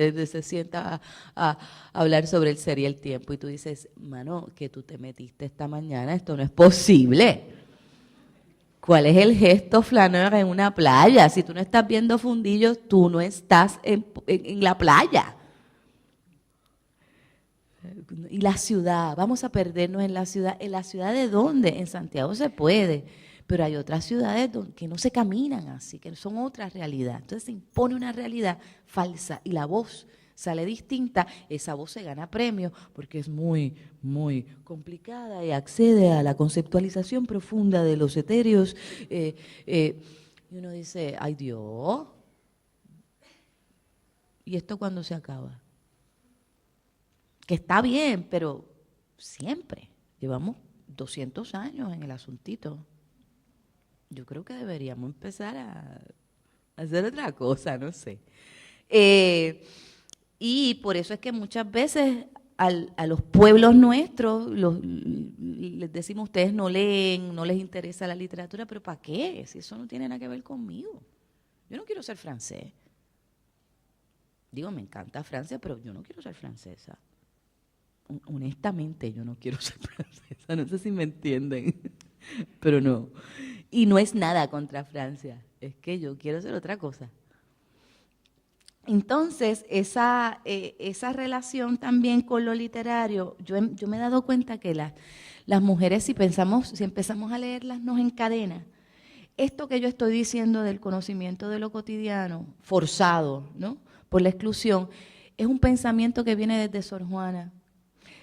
el ser y el tiempo y tú dices, mano, que tú te metiste esta mañana, esto no es posible. ¿Cuál es el gesto flaneur en una playa? Si tú no estás viendo fundillos, tú no estás en la playa. Y la ciudad, vamos a perdernos en la ciudad. ¿En la ciudad de dónde? En Santiago se puede, pero hay otras ciudades que no se caminan así, que son otra realidad. Entonces se impone una realidad falsa y la voz sale distinta. Esa voz se gana premio porque es muy, muy complicada y accede a la conceptualización profunda de los etéreos. Y uno dice, ¡ay Dios! ¿Y esto cuándo se acaba? Que está bien, pero siempre. Llevamos 200 años en el asuntito. Yo creo que deberíamos empezar a hacer otra cosa, no sé. Y por eso es que muchas veces a los pueblos nuestros les decimos, ustedes no leen, no les interesa la literatura, pero ¿para qué? Si eso no tiene nada que ver conmigo. Yo no quiero ser francés. Digo, me encanta Francia, pero yo no quiero ser francesa. Honestamente, yo no quiero ser francesa, no sé si me entienden, pero no. Y no es nada contra Francia, es que yo quiero ser otra cosa. Entonces, esa relación también con lo literario, yo me he dado cuenta que las mujeres, si empezamos a leerlas, nos encadena. Esto que yo estoy diciendo del conocimiento de lo cotidiano, forzado, ¿no?, por la exclusión, es un pensamiento que viene desde Sor Juana,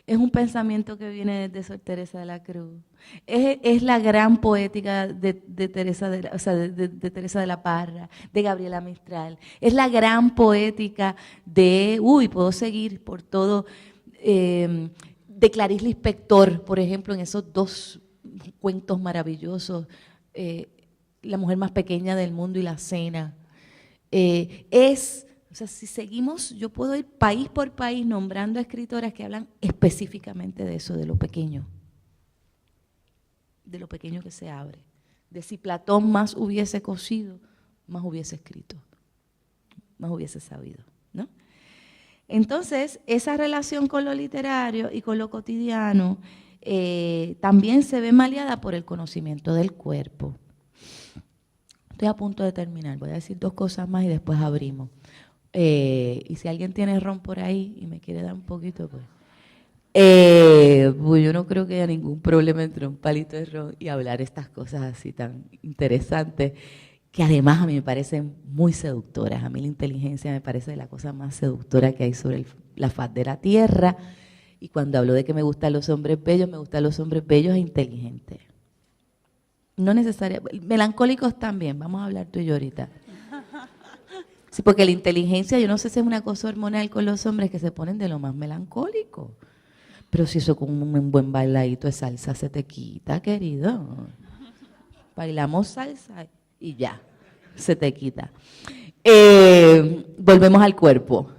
es un pensamiento que viene desde Sor Teresa de la Cruz, es la gran poética de Teresa de Teresa de la Parra, de Gabriela Mistral, es la gran poética de, puedo seguir por todo, de Clarice Lispector, por ejemplo, en esos dos cuentos maravillosos, La mujer más pequeña del mundo y La cena. O sea, si seguimos, yo puedo ir país por país nombrando a escritoras que hablan específicamente de eso, de lo pequeño que se abre, de si Platón más hubiese cosido, más hubiese escrito, más hubiese sabido, ¿no? Entonces, esa relación con lo literario y con lo cotidiano también se ve maleada por el conocimiento del cuerpo. Estoy a punto de terminar, voy a decir 2 cosas más y después abrimos. Y si alguien tiene ron por ahí y me quiere dar un poquito, pues yo no creo que haya ningún problema entre un palito de ron y hablar estas cosas así tan interesantes, que además a mí me parecen muy seductoras. A mí la inteligencia me parece la cosa más seductora que hay sobre la faz de la tierra. Y cuando hablo de que me gustan los hombres bellos, me gustan los hombres bellos e inteligentes. No necesariamente, melancólicos también, vamos a hablar tú y yo ahorita. Sí, porque la inteligencia, yo no sé si es una cosa hormonal con los hombres que se ponen de lo más melancólico. Pero si eso con un buen bailadito de salsa se te quita, querido. Bailamos salsa y ya, se te quita. Volvemos al cuerpo.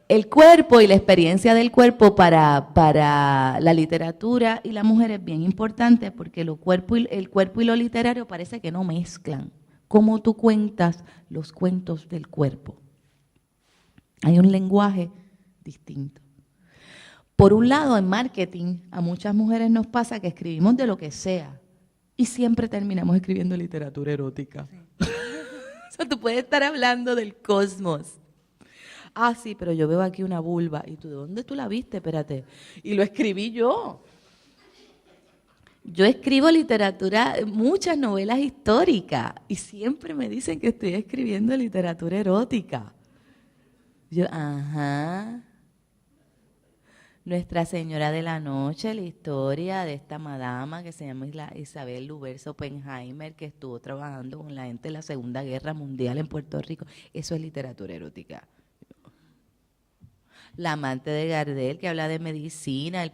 El cuerpo y la experiencia del cuerpo para la literatura y la mujer es bien importante porque el cuerpo y lo literario parece que no mezclan. Cómo tú cuentas los cuentos del cuerpo. Hay un lenguaje distinto. Por un lado, en marketing, a muchas mujeres nos pasa que escribimos de lo que sea y siempre terminamos escribiendo literatura erótica. Sí. O sea, tú puedes estar hablando del cosmos. Ah, sí, pero yo veo aquí una vulva. ¿Y tú de dónde tú la viste? Espérate. Y lo escribí yo. Yo escribo literatura, muchas novelas históricas, y siempre me dicen que estoy escribiendo literatura erótica. Yo, ajá. Nuestra Señora de la Noche, la historia de esta madama que se llama Isabel Luberza Oppenheimer, que estuvo trabajando con la gente de la Segunda Guerra Mundial en Puerto Rico, eso es literatura erótica. La amante de Gardel, que habla de medicina,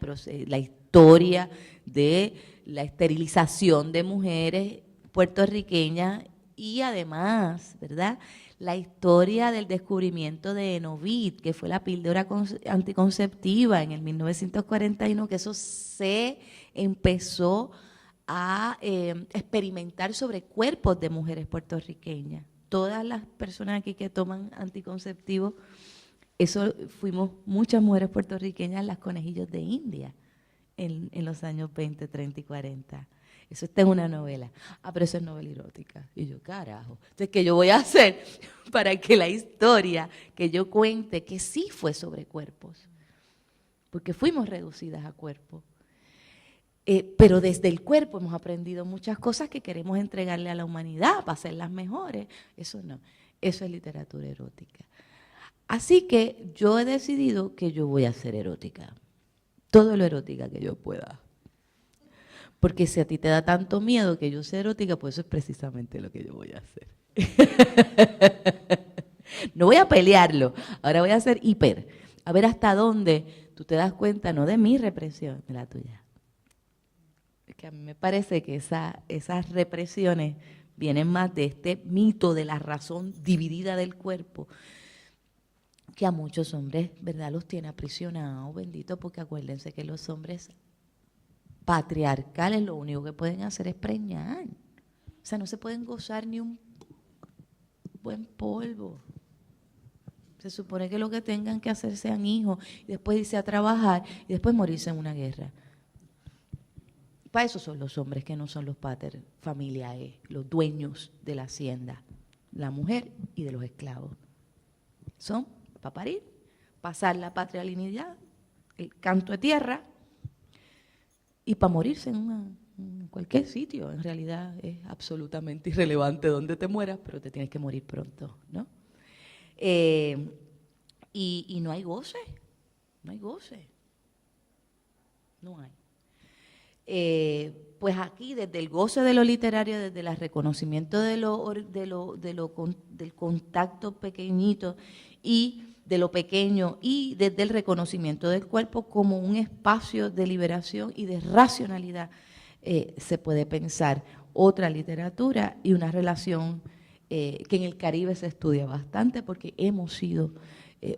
la historia de la esterilización de mujeres puertorriqueñas y además, ¿verdad?, la historia del descubrimiento de Enovit, que fue la píldora anticonceptiva en el 1941, que eso se empezó a experimentar sobre cuerpos de mujeres puertorriqueñas. Todas las personas aquí que toman anticonceptivos, eso fuimos muchas mujeres puertorriqueñas las conejillos de India en los años 20, 30 y 40. Eso está en una novela. Ah, pero eso es novela erótica. Y yo, carajo. Entonces, ¿qué yo voy a hacer para que la historia que yo cuente, que sí fue sobre cuerpos? Porque fuimos reducidas a cuerpos. Pero desde el cuerpo hemos aprendido muchas cosas que queremos entregarle a la humanidad para hacerlas mejores. Eso no. Eso es literatura erótica. Así que yo he decidido que yo voy a ser erótica. Todo lo erótica que yo pueda. Porque si a ti te da tanto miedo que yo sea erótica, pues eso es precisamente lo que yo voy a hacer. No voy a pelearlo, ahora voy a ser hiper. A ver hasta dónde tú te das cuenta, no de mi represión, de la tuya. Es que a mí me parece que esas represiones vienen más de este mito de la razón dividida del cuerpo, que a muchos hombres, ¿verdad?, los tiene aprisionados, bendito, porque acuérdense que los hombres patriarcales lo único que pueden hacer es preñar. O sea, no se pueden gozar ni un buen polvo. Se supone que lo que tengan que hacer sean hijos y después irse a trabajar y después morirse en una guerra. Para eso son los hombres que no son los pater familiae, los dueños de la hacienda, la mujer y de los esclavos. Son para parir, pasar la patrilinealidad, el canto de tierra, y para morirse en un cualquier sitio, en realidad es absolutamente irrelevante dónde te mueras, pero te tienes que morir pronto, ¿no? Y no hay goce, no hay goce, no hay. Pues aquí, desde el goce de lo literario, desde el reconocimiento del contacto pequeñito y de lo pequeño, y desde el reconocimiento del cuerpo como un espacio de liberación y de racionalidad, se puede pensar otra literatura y una relación que en el Caribe se estudia bastante porque hemos sido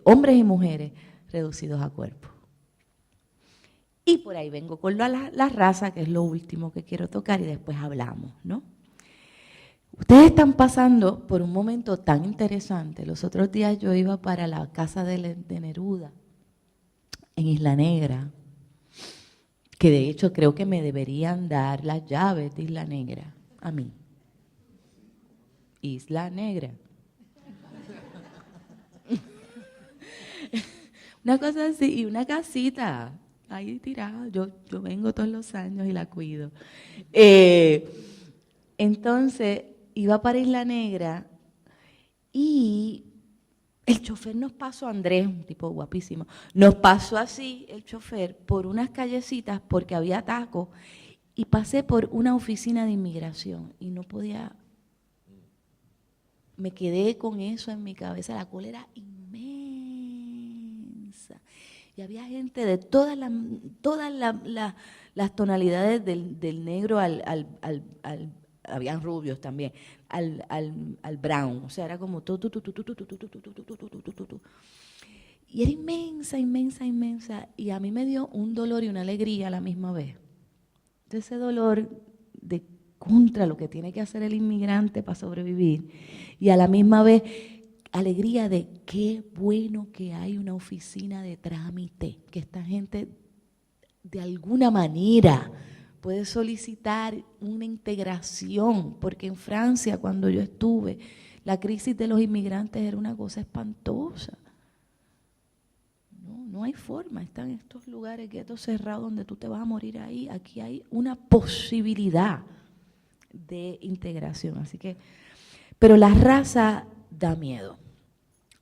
hombres y mujeres reducidos a cuerpo. Y por ahí vengo con la raza, que es lo último que quiero tocar, y después hablamos, ¿no? Ustedes están pasando por un momento tan interesante. Los otros días yo iba para la casa de Neruda, en Isla Negra, que de hecho creo que me deberían dar las llaves de Isla Negra a mí. Isla Negra. Una cosa así, y una casita ahí tirada. Yo vengo todos los años y la cuido. Entonces, iba para Isla Negra y el chofer nos pasó, Andrés, un tipo guapísimo, nos pasó así el chofer por unas callecitas porque había taco y pasé por una oficina de inmigración y no podía, me quedé con eso en mi cabeza, la cola era inmensa y había gente de todas las tonalidades del negro habían rubios también, al brown, o sea, era como y era inmensa, inmensa, inmensa, y a mí me dio un dolor y una alegría a la misma vez. Entonces, ese dolor de contra lo que tiene que hacer el inmigrante para sobrevivir, y a la misma vez alegría de qué bueno que hay una oficina de trámite, que esta gente de alguna manera puede solicitar una integración, porque en Francia, cuando yo estuve, la crisis de los inmigrantes era una cosa espantosa. No hay forma, están estos lugares, guetos cerrados, donde tú te vas a morir ahí. Aquí hay una posibilidad de integración. Así que, pero la raza da miedo.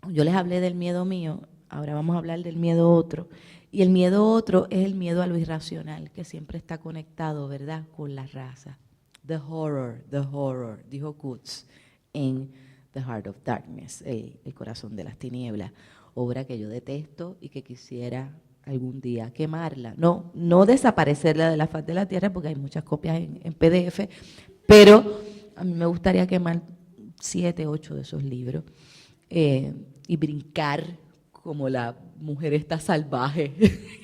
Yo les hablé del miedo mío, ahora vamos a hablar del miedo otro. Y el miedo otro es el miedo a lo irracional, que siempre está conectado, ¿verdad?, con la raza. The horror, dijo Coates en The Heart of Darkness, el corazón de las tinieblas, obra que yo detesto y que quisiera algún día quemarla. No desaparecerla de la faz de la tierra, porque hay muchas copias en PDF, pero a mí me gustaría quemar 7, 8 de esos libros y brincar como la mujer está salvaje,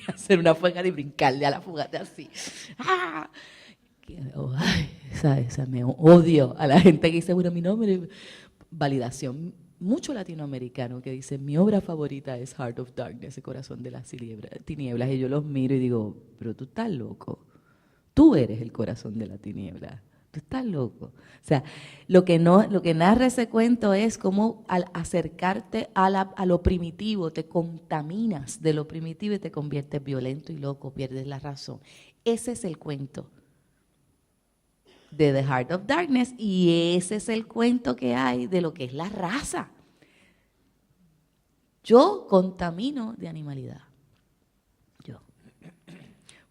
hacer una fogata y brincarle a la fogata así. ¡Ah! Esa me odio a la gente que dice, bueno, mi nombre, validación, mucho latinoamericano que dice, mi obra favorita es Heart of Darkness, el corazón de las tinieblas, y yo los miro y digo, pero tú estás loco, tú eres el corazón de la tiniebla. Tú estás loco. O sea, lo que narra ese cuento es cómo al acercarte a lo primitivo, te contaminas de lo primitivo y te conviertes violento y loco, pierdes la razón. Ese es el cuento de The Heart of Darkness y ese es el cuento que hay de lo que es la raza. Yo contamino de animalidad. Yo.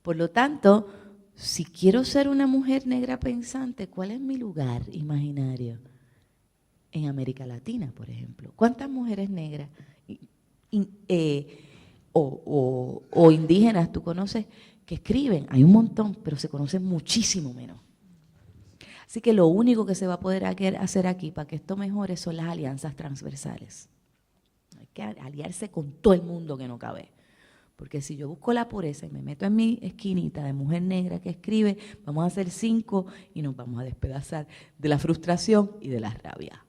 Por lo tanto, si quiero ser una mujer negra pensante, ¿cuál es mi lugar imaginario? En América Latina, por ejemplo. ¿Cuántas mujeres negras o indígenas tú conoces que escriben? Hay un montón, pero se conocen muchísimo menos. Así que lo único que se va a poder hacer aquí para que esto mejore son las alianzas transversales. Hay que aliarse con todo el mundo que no cabe. Porque si yo busco la pureza y me meto en mi esquinita de mujer negra que escribe, vamos a hacer 5 y nos vamos a despedazar de la frustración y de la rabia.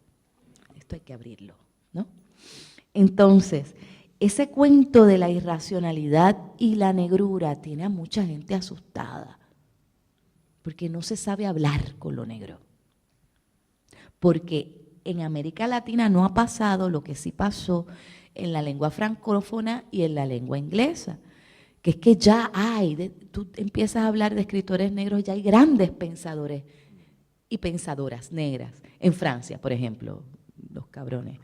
Esto hay que abrirlo, ¿no? Entonces, ese cuento de la irracionalidad y la negrura tiene a mucha gente asustada, porque no se sabe hablar con lo negro. Porque en América Latina no ha pasado lo que sí pasó en la lengua francófona y en la lengua inglesa, que es que ya hay, tú empiezas a hablar de escritores negros, ya hay grandes pensadores y pensadoras negras. En Francia, por ejemplo, los cabrones,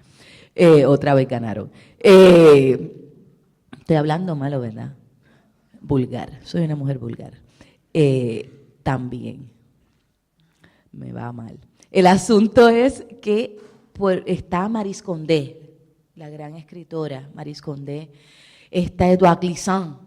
otra vez ganaron. Estoy hablando malo, ¿verdad? Vulgar, soy una mujer vulgar. También me va mal. El asunto es que está Maryse Condé, la gran escritora Maryse Condé, está Edouard Glissant,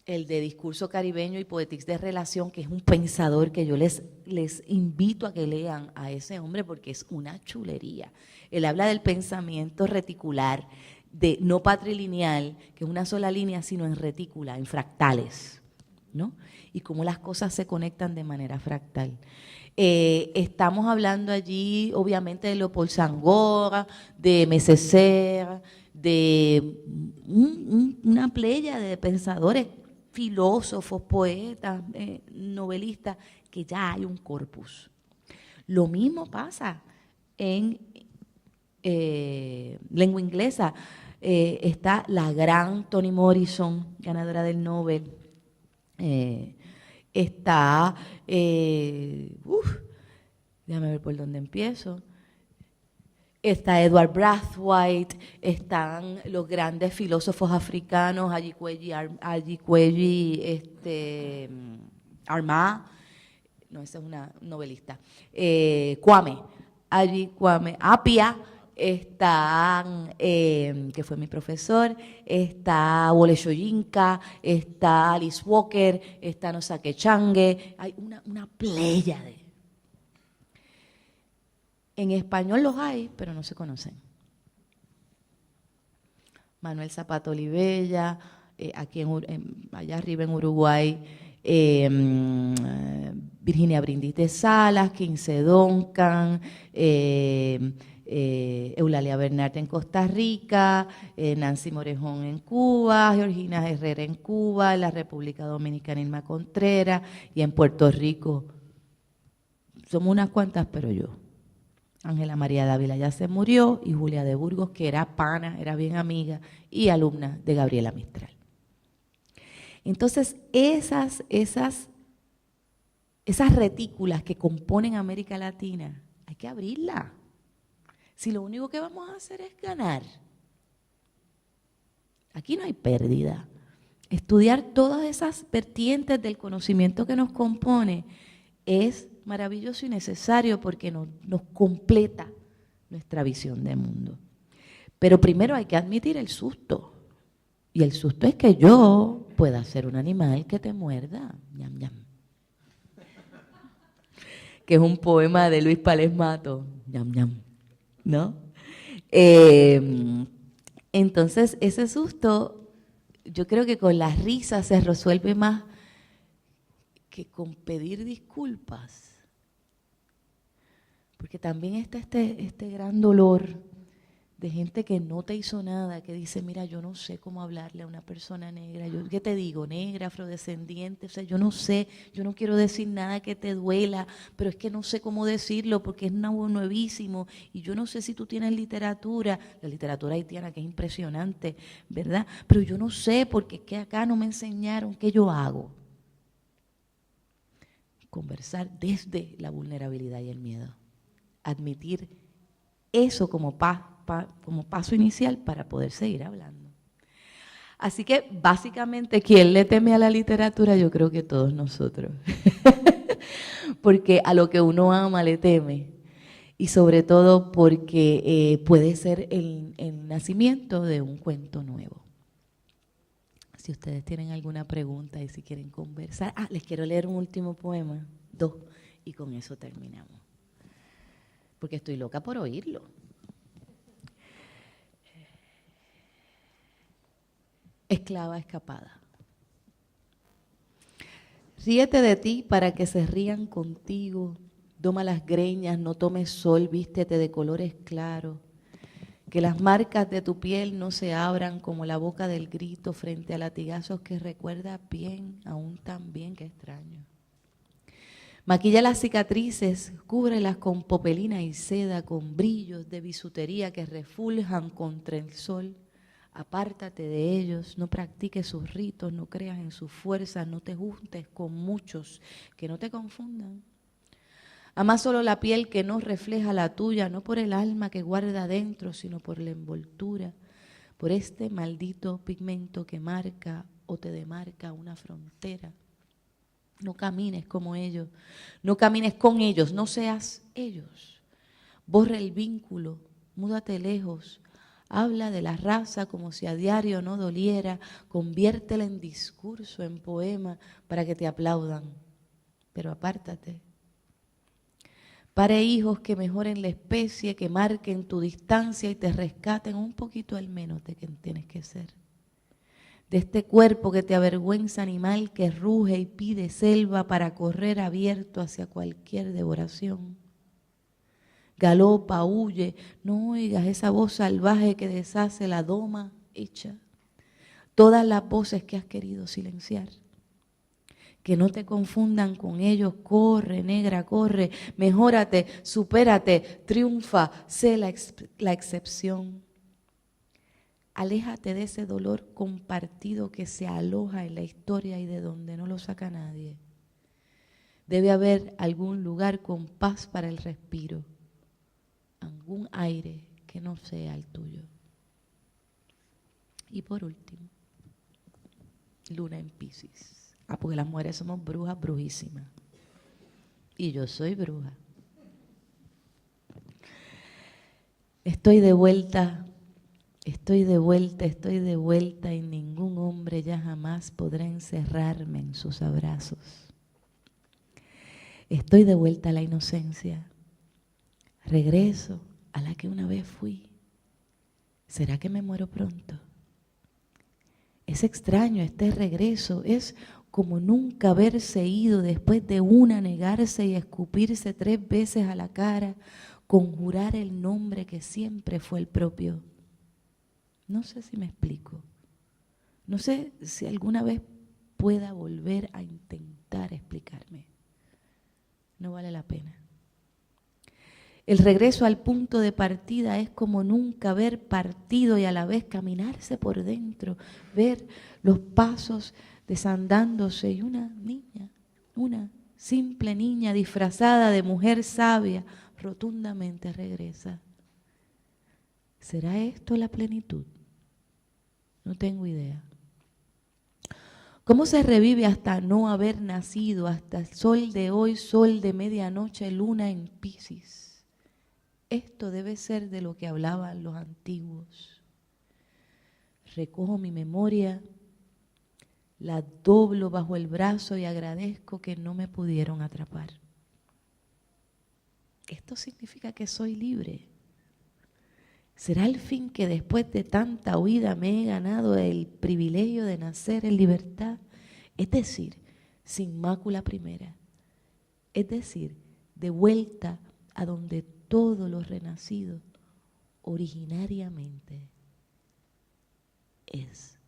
el de Discurso Caribeño y Poétiques de Relación, que es un pensador que yo les invito a que lean a ese hombre porque es una chulería. Él habla del pensamiento reticular, de no patrilineal, que es una sola línea, sino en retícula, en fractales, ¿no? Y cómo las cosas se conectan de manera fractal. Estamos hablando allí, obviamente, de Leopold Senghor, de Mécésaire, de una playa de pensadores, filósofos, poetas, novelistas, que ya hay un corpus. Lo mismo pasa en lengua inglesa. Está la gran Toni Morrison, ganadora del Nobel. Está, déjame ver por dónde empiezo. Está Edward Brathwaite, están los grandes filósofos africanos, Ajikwegi Armah, no, esa es una novelista, Kwame Appiah, están, que fue mi profesor, está Wole Soyinka, está Alice Walker, está Nosake Change, hay una pléyade. En español los hay, pero no se conocen. Manuel Zapata Olivella, aquí allá arriba en Uruguay, Virginia Brindis de Salas, Quince Duncan, Eulalia Bernard en Costa Rica, Nancy Morejón en Cuba, Georgina Herrera en Cuba, en la República Dominicana Irma Contreras, y en Puerto Rico somos unas cuantas, pero yo. Ángela María Dávila ya se murió, y Julia de Burgos, que era pana, era bien amiga y alumna de Gabriela Mistral. Entonces, esas retículas que componen América Latina, hay que abrirlas. Si lo único que vamos a hacer es ganar, aquí no hay pérdida. Estudiar todas esas vertientes del conocimiento que nos compone es maravilloso y necesario porque nos completa nuestra visión de mundo. Pero primero hay que admitir el susto. Y el susto es que yo pueda ser un animal que te muerda. Ñam, ñam. Que es un poema de Luis Pález Mato. Ñam, ñam. ¿No? Entonces, ese susto, yo creo que con la risa se resuelve más que con pedir disculpas. Porque también está este gran dolor de gente que no te hizo nada, que dice, mira, yo no sé cómo hablarle a una persona negra. ¿Qué te digo? Negra, afrodescendiente, o sea, yo no sé, yo no quiero decir nada que te duela, pero es que no sé cómo decirlo porque es nuevísimo y yo no sé si tú tienes literatura, la literatura haitiana que es impresionante, ¿verdad? Pero yo no sé porque es que acá no me enseñaron qué yo hago. Conversar desde la vulnerabilidad y el miedo. Admitir eso como paso inicial para poder seguir hablando. Así que básicamente, ¿quién le teme a la literatura? Yo creo que todos nosotros. Porque a lo que uno ama le teme. Y sobre todo porque puede ser el nacimiento de un cuento nuevo. Si ustedes tienen alguna pregunta y si quieren conversar. Les quiero leer un último poema, 2, y con eso terminamos. Porque estoy loca por oírlo. Esclava escapada. Ríete de ti para que se rían contigo. Doma las greñas, no tomes sol, vístete de colores claros. Que las marcas de tu piel no se abran como la boca del grito frente a latigazos que recuerda bien, aún tan bien, que extraño. Maquilla las cicatrices, cúbrelas con popelina y seda, con brillos de bisutería que refuljan contra el sol. Apártate de ellos, no practiques sus ritos, no creas en sus fuerzas, no te juntes con muchos que no te confundan. Ama solo la piel que no refleja la tuya, no por el alma que guarda dentro, sino por la envoltura, por este maldito pigmento que marca o te demarca una frontera. No camines como ellos, no camines con ellos, no seas ellos. Borra el vínculo, múdate lejos. Habla de la raza como si a diario no doliera, conviértela en discurso, en poema, para que te aplaudan. Pero apártate. Pare hijos que mejoren la especie, que marquen tu distancia y te rescaten un poquito al menos de quien tienes que ser. De este cuerpo que te avergüenza animal que ruge y pide selva para correr abierto hacia cualquier devoración. Galopa, huye, no oigas esa voz salvaje que deshace la doma hecha. Todas las voces que has querido silenciar. Que no te confundan con ellos, corre, negra, corre, mejórate, supérate, triunfa, sé la excepción. Aléjate de ese dolor compartido que se aloja en la historia y de donde no lo saca nadie. Debe haber algún lugar con paz para el respiro. Algún aire que no sea el tuyo. Y por último, Luna en Piscis. Porque las mujeres somos brujas, brujísimas. Y yo soy bruja. Estoy de vuelta y ningún hombre ya jamás podrá encerrarme en sus abrazos. Estoy de vuelta a la inocencia. Regreso a la que una vez fui. ¿Será que me muero pronto? Es extraño este regreso, es como nunca haberse ido después de una negarse y escupirse 3 veces a la cara, conjurar el nombre que siempre fue el propio. No sé si me explico. No sé si alguna vez pueda volver a intentar explicarme. No vale la pena. El regreso al punto de partida es como nunca haber partido y a la vez caminarse por dentro, ver los pasos desandándose y una niña, una simple niña disfrazada de mujer sabia, rotundamente regresa. ¿Será esto la plenitud? No tengo idea. ¿Cómo se revive hasta no haber nacido, hasta el sol de hoy, sol de medianoche, luna en Piscis? Esto debe ser de lo que hablaban los antiguos. Recojo mi memoria, la doblo bajo el brazo y agradezco que no me pudieron atrapar. Esto significa que soy libre. ¿Será el fin que después de tanta huida me he ganado el privilegio de nacer en libertad? Es decir, sin mácula primera. Es decir, de vuelta a donde todo lo renacido originariamente es.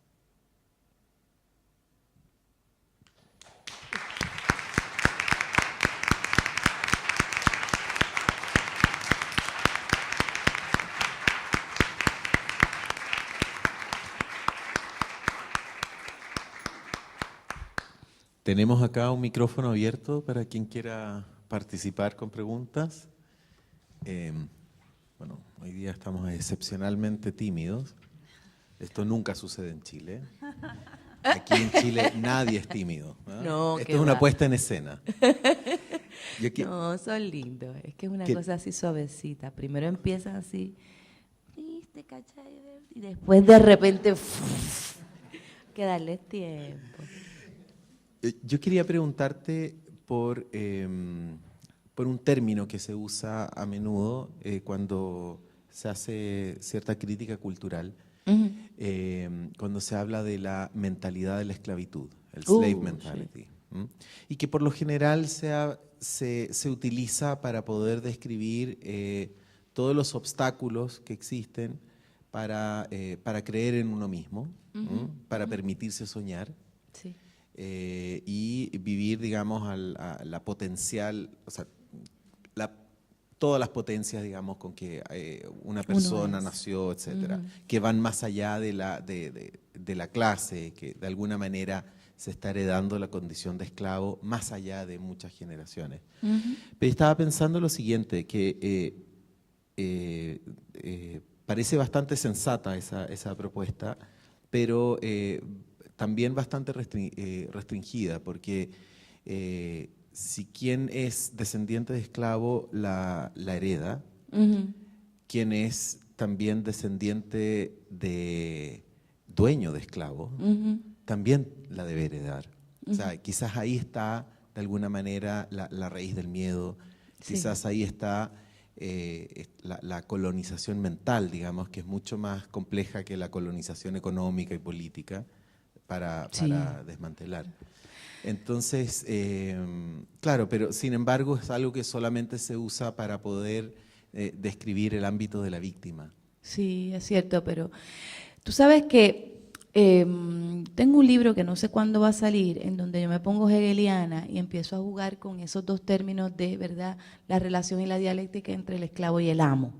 Tenemos acá un micrófono abierto para quien quiera participar con preguntas. Bueno, hoy día estamos excepcionalmente tímidos. Esto nunca sucede en Chile. Aquí en Chile nadie es tímido. No, esto es una puesta en escena. No, son lindos. Es que es una cosa así suavecita. Primero empiezan así, ¿viste, cachai? Y después de repente, hay que darles tiempo. Yo quería preguntarte por un término que se usa a menudo cuando se hace cierta crítica cultural, cuando se habla de la mentalidad de la esclavitud, el slave mentality, sí. Y que por lo general se utiliza para poder describir todos los obstáculos que existen para creer en uno mismo, para permitirse soñar. Sí. Y vivir, digamos, a la potencial, o sea, todas las potencias, digamos, con que una persona nació, etcétera, que van más allá de la clase, que de alguna manera se está heredando la condición de esclavo más allá de muchas generaciones. Pero estaba pensando lo siguiente, que parece bastante sensata esa propuesta, pero también bastante restringida, porque si quien es descendiente de esclavo la hereda, quien es también descendiente de dueño de esclavo, también la debe heredar. O sea, quizás ahí está de alguna manera la raíz del miedo, quizás ahí está la colonización mental, digamos, que es mucho más compleja que la colonización económica y política para desmantelar. Entonces, claro, pero sin embargo es algo que solamente se usa para poder describir el ámbito de la víctima. Sí, es cierto, pero tú sabes que tengo un libro que no sé cuándo va a salir, en donde yo me pongo hegeliana y empiezo a jugar con esos dos términos de, ¿verdad?, la relación y la dialéctica entre el esclavo y el amo.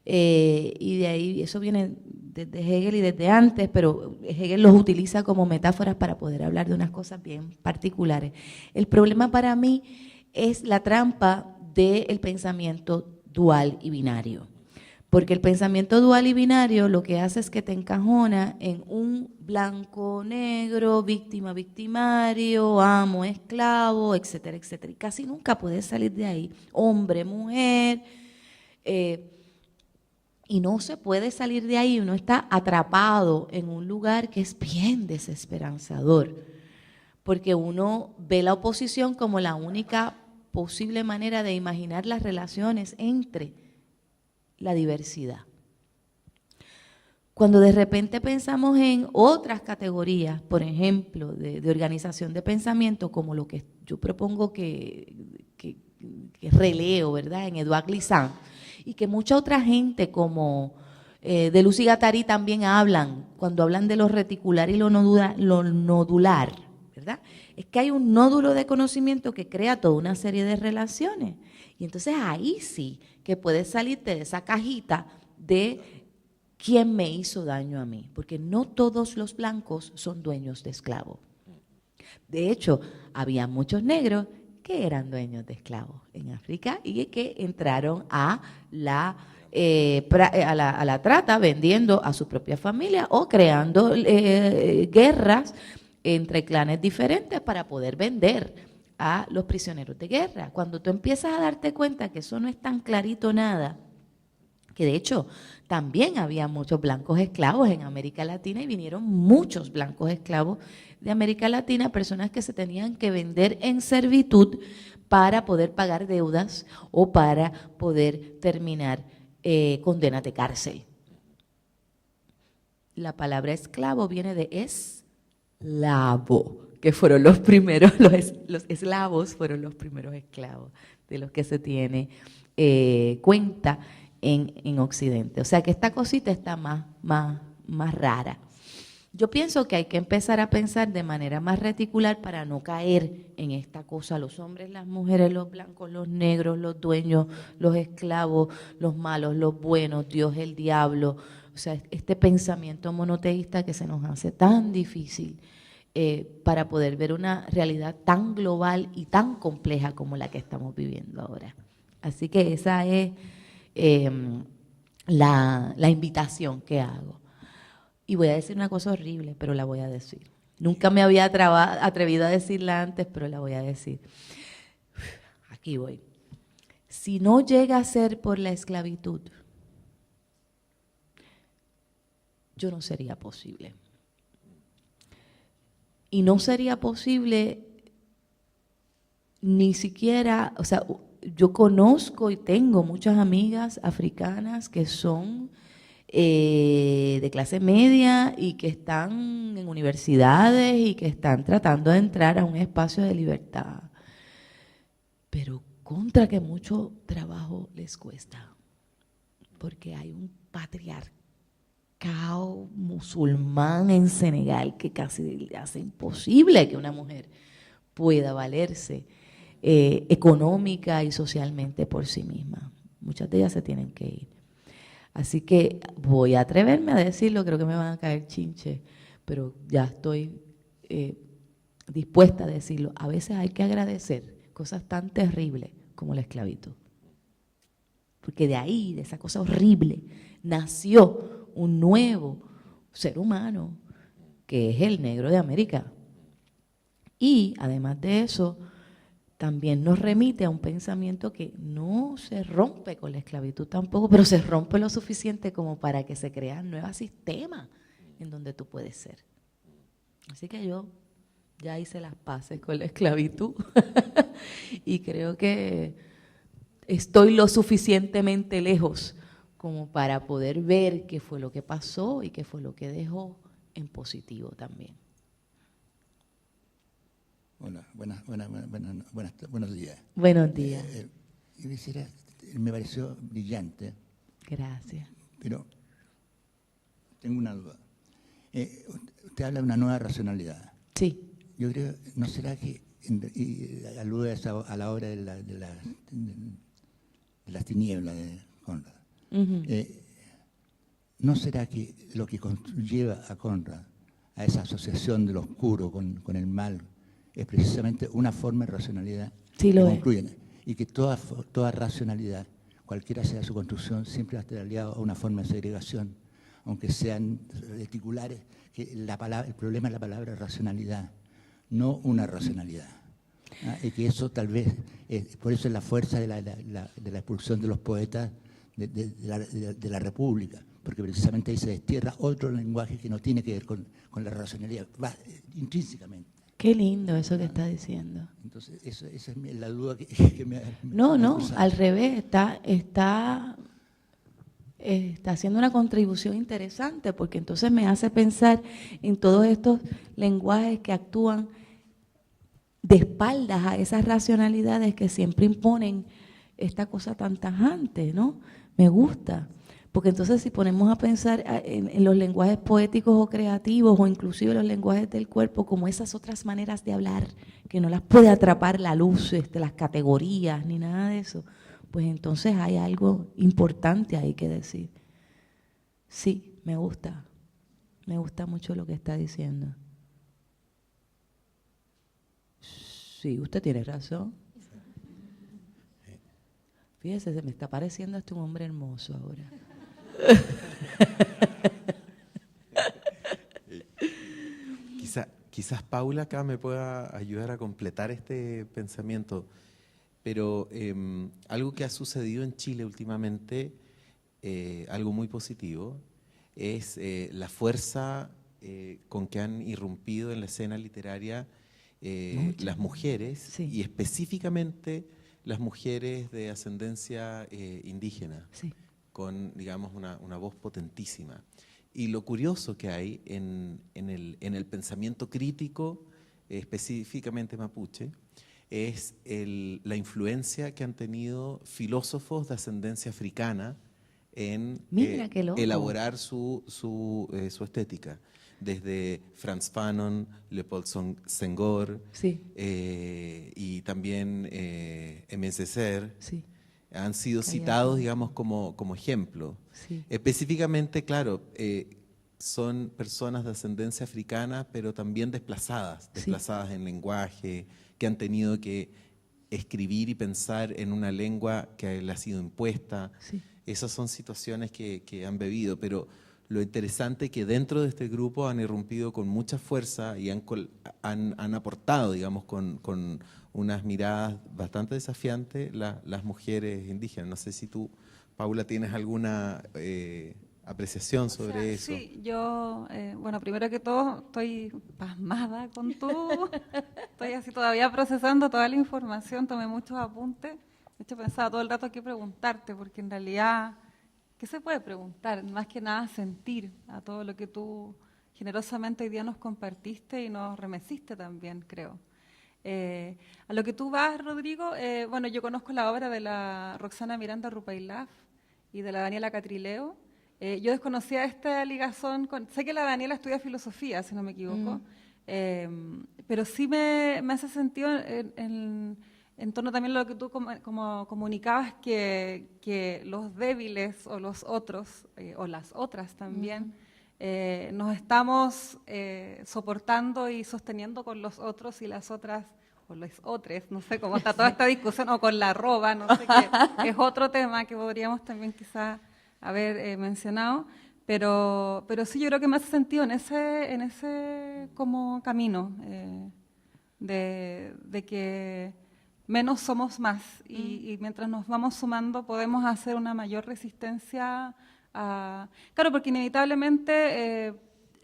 Y de ahí, eso viene desde Hegel y desde antes, pero Hegel los utiliza como metáforas para poder hablar de unas cosas bien particulares. El problema para mí es la trampa del pensamiento dual y binario. Porque el pensamiento dual y binario lo que hace es que te encajona en un blanco, negro, víctima, victimario, amo, esclavo, etcétera, etcétera. Y casi nunca puedes salir de ahí. Hombre, mujer, y no se puede salir de ahí. Uno está atrapado en un lugar que es bien desesperanzador. Porque uno ve la oposición como la única posible manera de imaginar las relaciones entre la diversidad. Cuando de repente pensamos en otras categorías, por ejemplo, de organización de pensamiento, como lo que yo propongo que releo, ¿verdad?, en Édouard Glissant, y que mucha otra gente como Deleuze y Guattari también hablan, cuando hablan de lo reticular y lo nodular, ¿verdad? Es que hay un nódulo de conocimiento que crea toda una serie de relaciones. Y entonces ahí sí que puedes salirte de esa cajita de quién me hizo daño a mí, porque no todos los blancos son dueños de esclavos. De hecho, había muchos negros que eran dueños de esclavos en África y que entraron a la trata vendiendo a su propia familia o creando guerras entre clanes diferentes para poder vender a los prisioneros de guerra. Cuando tú empiezas a darte cuenta que eso no es tan clarito nada, que de hecho también había muchos blancos esclavos en América Latina y vinieron muchos blancos esclavos de América Latina, personas que se tenían que vender en servitud para poder pagar deudas o para poder terminar condenas de cárcel. La palabra esclavo viene de eslavo, que fueron los primeros, los eslavos fueron los primeros esclavos de los que se tiene cuenta en Occidente. O sea que esta cosita está más rara. Yo pienso que hay que empezar a pensar de manera más reticular para no caer en esta cosa, los hombres, las mujeres, los blancos, los negros, los dueños, los esclavos, los malos, los buenos, Dios, el diablo. O sea, este pensamiento monoteísta que se nos hace tan difícil para poder ver una realidad tan global y tan compleja como la que estamos viviendo ahora. Así que esa es la invitación que hago. Y voy a decir una cosa horrible, pero la voy a decir. Nunca me había atrevido a decirla antes, pero la voy a decir. Aquí voy. Si no llega a ser por la esclavitud, yo no sería posible. Y no sería posible ni siquiera, o sea, yo conozco y tengo muchas amigas africanas que son de clase media y que están en universidades y que están tratando de entrar a un espacio de libertad. Pero contra que mucho trabajo les cuesta, porque hay un patriarcado musulmán en Senegal que casi hace imposible que una mujer pueda valerse económica y socialmente por sí misma. Muchas de ellas se tienen que ir. Así que voy a atreverme a decirlo, creo que me van a caer chinches, pero ya estoy dispuesta a decirlo. A veces hay que agradecer cosas tan terribles como la esclavitud. Porque de ahí, de esa cosa horrible, nació un nuevo ser humano, que es el negro de América. Y además de eso, también nos remite a un pensamiento que no se rompe con la esclavitud tampoco, pero se rompe lo suficiente como para que se crean nuevos sistemas en donde tú puedes ser. Así que yo ya hice las paces con la esclavitud y creo que estoy lo suficientemente lejos como para poder ver qué fue lo que pasó y qué fue lo que dejó en positivo también. Hola, buenos días. Buenos días. Me pareció brillante. Gracias. Pero tengo una duda. Usted habla de una nueva racionalidad. Sí. Yo creo, ¿no será que alude a la obra de las tinieblas de Conrad? Uh-huh. ¿No será que lo que lleva a Conrad a esa asociación del oscuro con el mal es precisamente una forma de racionalidad? Sí, lo es. Concluyen, y que toda racionalidad, cualquiera sea su construcción, siempre va a estar aliado a una forma de segregación, aunque sean reticulares, que el problema es la palabra racionalidad, no una racionalidad. Y que eso tal vez, por eso es la fuerza de la expulsión de los poetas de la República, porque precisamente ahí se destierra otro lenguaje que no tiene que ver con la racionalidad, va intrínsecamente. Qué lindo eso que está diciendo. Entonces, esa es la duda que me No, al revés, está haciendo una contribución interesante, porque entonces me hace pensar en todos estos lenguajes que actúan de espaldas a esas racionalidades que siempre imponen esta cosa tan tajante, ¿no? Me gusta. Porque entonces si ponemos a pensar en los lenguajes poéticos o creativos o inclusive los lenguajes del cuerpo como esas otras maneras de hablar que no las puede atrapar la luz, las categorías ni nada de eso, pues entonces hay algo importante ahí que decir. Sí, me gusta mucho lo que está diciendo. Sí, usted tiene razón. Fíjese, se me está pareciendo hasta un hombre hermoso ahora. Quizás Paula acá me pueda ayudar a completar este pensamiento, pero algo que ha sucedido en Chile últimamente, algo muy positivo, es la fuerza con que han irrumpido en la escena literaria las mujeres, Sí. y específicamente las mujeres de ascendencia indígena. Sí. Con, digamos, una voz potentísima. Y lo curioso que hay en el pensamiento crítico, específicamente mapuche, es la influencia que han tenido filósofos de ascendencia africana en elaborar su estética. Desde Frantz Fanon, Leopold Senghor, sí. Y también Aimé Césaire. Sí. Han sido citados, digamos, como ejemplo. Sí. Específicamente, claro, son personas de ascendencia africana, pero también desplazadas en lenguaje, que han tenido que escribir y pensar en una lengua que le ha sido impuesta. Sí. Esas son situaciones que han bebido, pero lo interesante es que dentro de este grupo han irrumpido con mucha fuerza y han aportado, digamos, con unas miradas bastante desafiantes las mujeres indígenas. No sé si tú, Paula, tienes alguna apreciación sobre eso. Sí, yo, bueno, primero que todo, estoy pasmada con todo. Estoy así todavía procesando toda la información, tomé muchos apuntes. De hecho, pensaba todo el rato qué preguntarte, porque en realidad, ¿qué se puede preguntar? Más que nada sentir a todo lo que tú generosamente hoy día nos compartiste y nos remeciste también, creo. A lo que tú vas, Rodrigo, bueno, yo conozco la obra de la Roxana Miranda Rupailaf y de la Daniela Catrileo. Yo desconocía esta ligazón, sé que la Daniela estudia filosofía, si no me equivoco, pero sí me hace sentido en en torno también a lo que tú como comunicabas, que los débiles o los otros, o las otras también, nos estamos soportando y sosteniendo con los otros y las otras, o los otros, no sé cómo está toda esta discusión, o con la arroba, no sé, que es otro tema que podríamos también quizá haber mencionado, pero sí, yo creo que me hace sentido en ese como camino de que menos somos más y mientras nos vamos sumando podemos hacer una mayor resistencia a... Claro, porque inevitablemente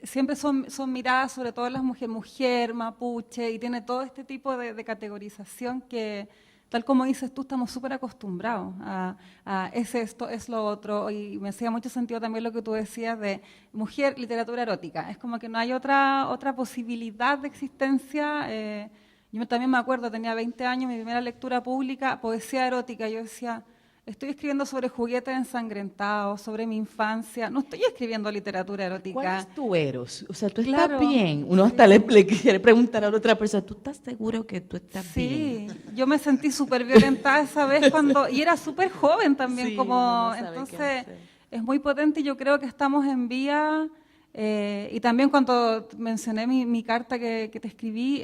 siempre son miradas sobre todo las mujer, mapuche, y tiene todo este tipo de categorización que, tal como dices tú, estamos súper acostumbrados a es esto, es lo otro, y me hacía mucho sentido también lo que tú decías de mujer, literatura erótica. Es como que no hay otra posibilidad de existencia. Yo también me acuerdo, tenía 20 años, mi primera lectura pública, poesía erótica. Yo decía, estoy escribiendo sobre juguetes ensangrentados, sobre mi infancia, no estoy escribiendo literatura erótica. ¿Cuál es tu eros? O sea, tú estás Claro, bien. Uno sí. hasta le quiere preguntar a la otra persona, ¿tú estás seguro que tú estás bien? Sí, yo me sentí súper violentada esa vez y era súper joven también, Sí, como, uno no sabe qué entonces hacer. es muy potente y yo creo que estamos en vía, y también cuando mencioné mi carta que te escribí,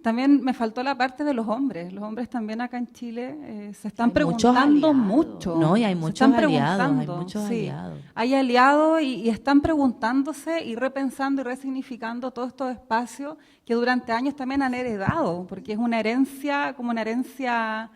también me faltó la parte de los hombres también acá en Chile se están Hay muchos preguntando aliados, mucho. ¿no? Y hay Se muchos están aliados, hay preguntando, muchos sí. aliados. Hay aliados y están preguntándose y repensando y resignificando todos estos espacios que durante años también han heredado, porque es una herencia, como una herencia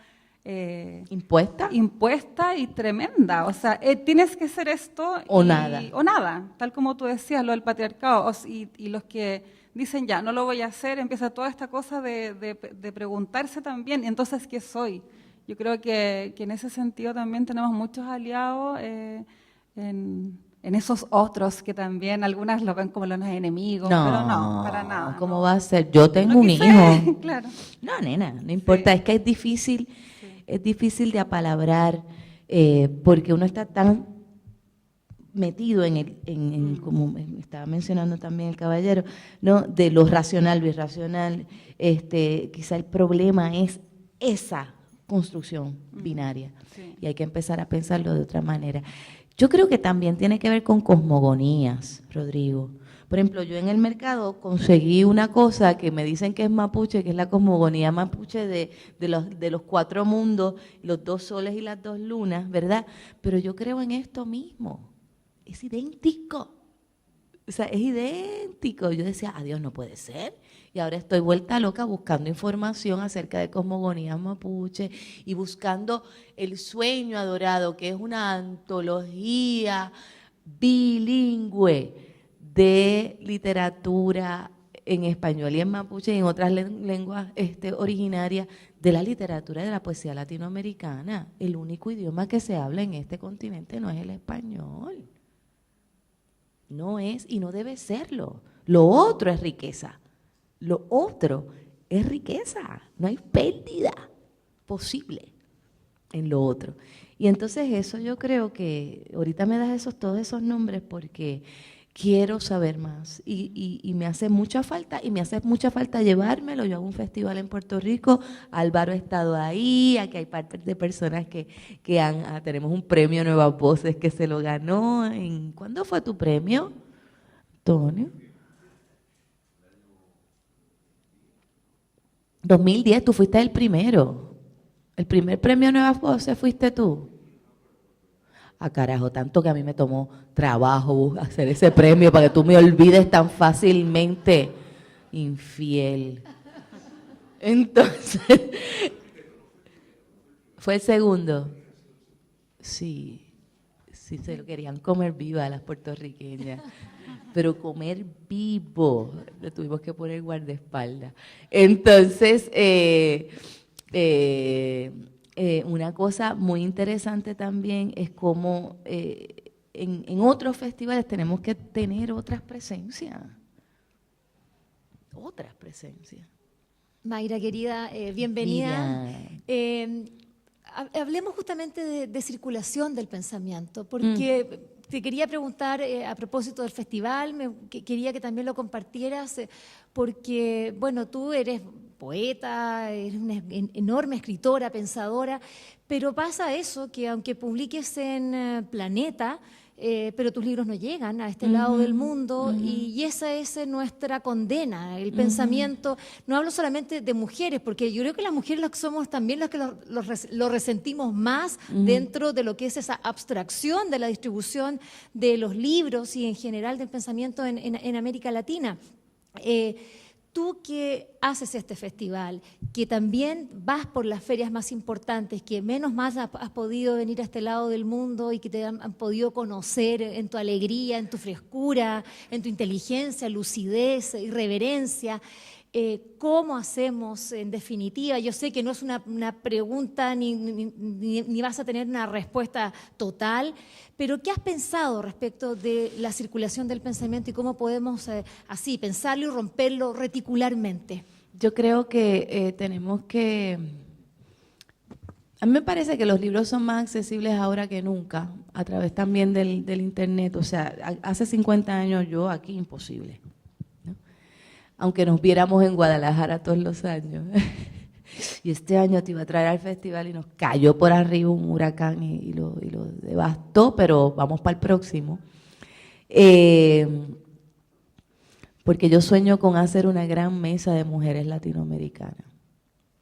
¿Impuesta? impuesta y tremenda. O sea, tienes que ser esto O nada. O nada, tal como tú decías, lo del patriarcado. Y los que dicen, ya, no lo voy a hacer, empieza toda esta cosa de preguntarse también, entonces, ¿qué soy? Yo creo que en ese sentido también tenemos muchos aliados en esos otros que también algunas lo ven como los enemigos, pero no, para nada. ¿Cómo no. va a ser? Yo tengo Lo un quise, hijo. claro. No, nena, no importa, Sí. es que es difícil de apalabrar porque uno está tan metido como estaba mencionando también el caballero, ¿no? De lo racional, lo irracional. Quizá el problema es esa construcción binaria Sí. y hay que empezar a pensarlo de otra manera. Yo creo que también tiene que ver con cosmogonías, Rodrigo. Por ejemplo, yo en el mercado conseguí una cosa que me dicen que es mapuche, que es la cosmogonía mapuche de los 4 mundos, los 2 soles y las 2 lunas, ¿verdad? Pero yo creo en esto mismo. Es idéntico. O sea, es idéntico. Yo decía, adiós, no puede ser. Y ahora estoy vuelta loca buscando información acerca de cosmogonías mapuche y buscando El Sueño Adorado, que es una antología bilingüe de literatura en español y en mapuche y en otras lenguas originarias de la literatura y de la poesía latinoamericana. El único idioma que se habla en este continente no es el español. No es y no debe serlo. Lo otro es riqueza. Lo otro es riqueza. No hay pérdida posible en lo otro. Y entonces eso yo creo que ahorita me das todos esos nombres porque quiero saber más y me hace mucha falta llevármelo. Yo hago un festival en Puerto Rico, Álvaro ha estado ahí, aquí hay parte de personas que tenemos un premio Nuevas Voces que se lo ganó. ¿Cuándo fue tu premio, Antonio? 2010, tú fuiste el primero. El primer premio Nuevas Voces fuiste tú. Ah, carajo, tanto que a mí me tomó trabajo hacer ese premio para que tú me olvides tan fácilmente, infiel. Entonces, ¿fue el segundo? Sí, se lo querían comer viva a las puertorriqueñas, pero comer vivo, le tuvimos que poner guardaespaldas. Entonces, una cosa muy interesante también es cómo en otros festivales tenemos que tener otras presencias. Otras presencias. Mayra, querida, bienvenida. Hablemos justamente de circulación del pensamiento, porque te quería preguntar a propósito del festival, quería que también lo compartieras, porque, bueno, tú eres poeta, eres una enorme escritora, pensadora, pero pasa eso, que aunque publiques en Planeta, pero tus libros no llegan a este lado del mundo y esa es nuestra condena, el pensamiento. No hablo solamente de mujeres, porque yo creo que las mujeres lo que somos también los que lo resentimos más dentro de lo que es esa abstracción de la distribución de los libros y en general del pensamiento en América Latina. Tú que haces este festival, que también vas por las ferias más importantes, que menos más has podido venir a este lado del mundo y que te han podido conocer en tu alegría, en tu frescura, en tu inteligencia, lucidez, irreverencia, ¿cómo hacemos en definitiva? Yo sé que no es una pregunta ni vas a tener una respuesta total, pero ¿qué has pensado respecto de la circulación del pensamiento y cómo podemos así pensarlo y romperlo reticularmente? Yo creo que tenemos que... A mí me parece que los libros son más accesibles ahora que nunca, a través también del Internet. O sea, hace 50 años yo aquí imposible, ¿no? Aunque nos viéramos en Guadalajara todos los años. Y este año te iba a traer al festival y nos cayó por arriba un huracán y lo devastó, pero vamos para el próximo. Porque yo sueño con hacer una gran mesa de mujeres latinoamericanas.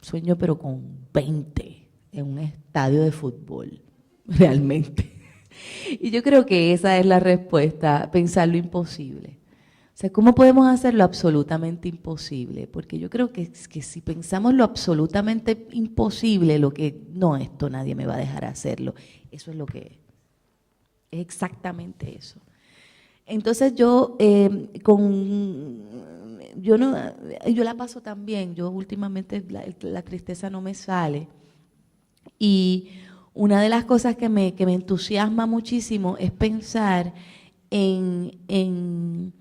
Sueño pero con 20 en un estadio de fútbol, realmente. Y yo creo que esa es la respuesta, pensar lo imposible. O sea, ¿cómo podemos hacer lo absolutamente imposible? Porque yo creo que si pensamos lo absolutamente imposible, lo que, no, esto nadie me va a dejar hacerlo, eso es lo que es exactamente eso. Entonces yo la paso tan bien, yo últimamente la tristeza no me sale. Y una de las cosas que me entusiasma muchísimo es pensar en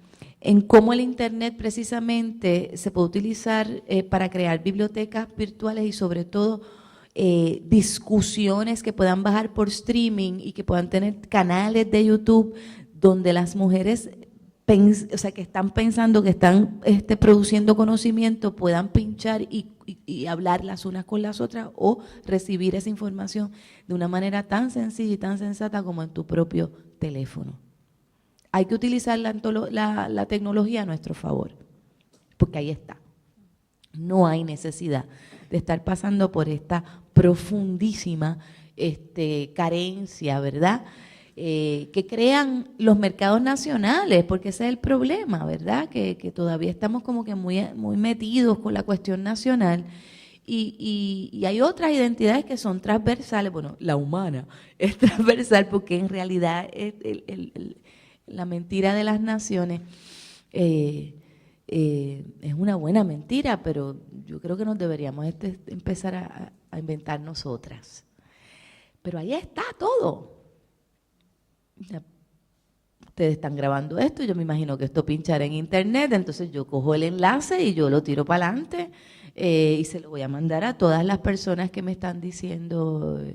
cómo el Internet precisamente se puede utilizar para crear bibliotecas virtuales y sobre todo discusiones que puedan bajar por streaming y que puedan tener canales de YouTube donde las mujeres que están pensando, que están produciendo conocimiento, puedan pinchar y hablar las unas con las otras o recibir esa información de una manera tan sencilla y tan sensata como en tu propio teléfono. Hay que utilizar la tecnología a nuestro favor, porque ahí está. No hay necesidad de estar pasando por esta profundísima carencia, ¿verdad?, que crean los mercados nacionales, porque ese es el problema, ¿verdad?, que todavía estamos como que muy metidos con la cuestión nacional y hay otras identidades que son transversales. Bueno, la humana es transversal porque en realidad la mentira de las naciones es una buena mentira, pero yo creo que nos deberíamos empezar a inventar nosotras. Pero ahí está todo. Ustedes están grabando esto, yo me imagino que esto pinchará en Internet, entonces yo cojo el enlace y yo lo tiro para adelante y se lo voy a mandar a todas las personas que me están diciendo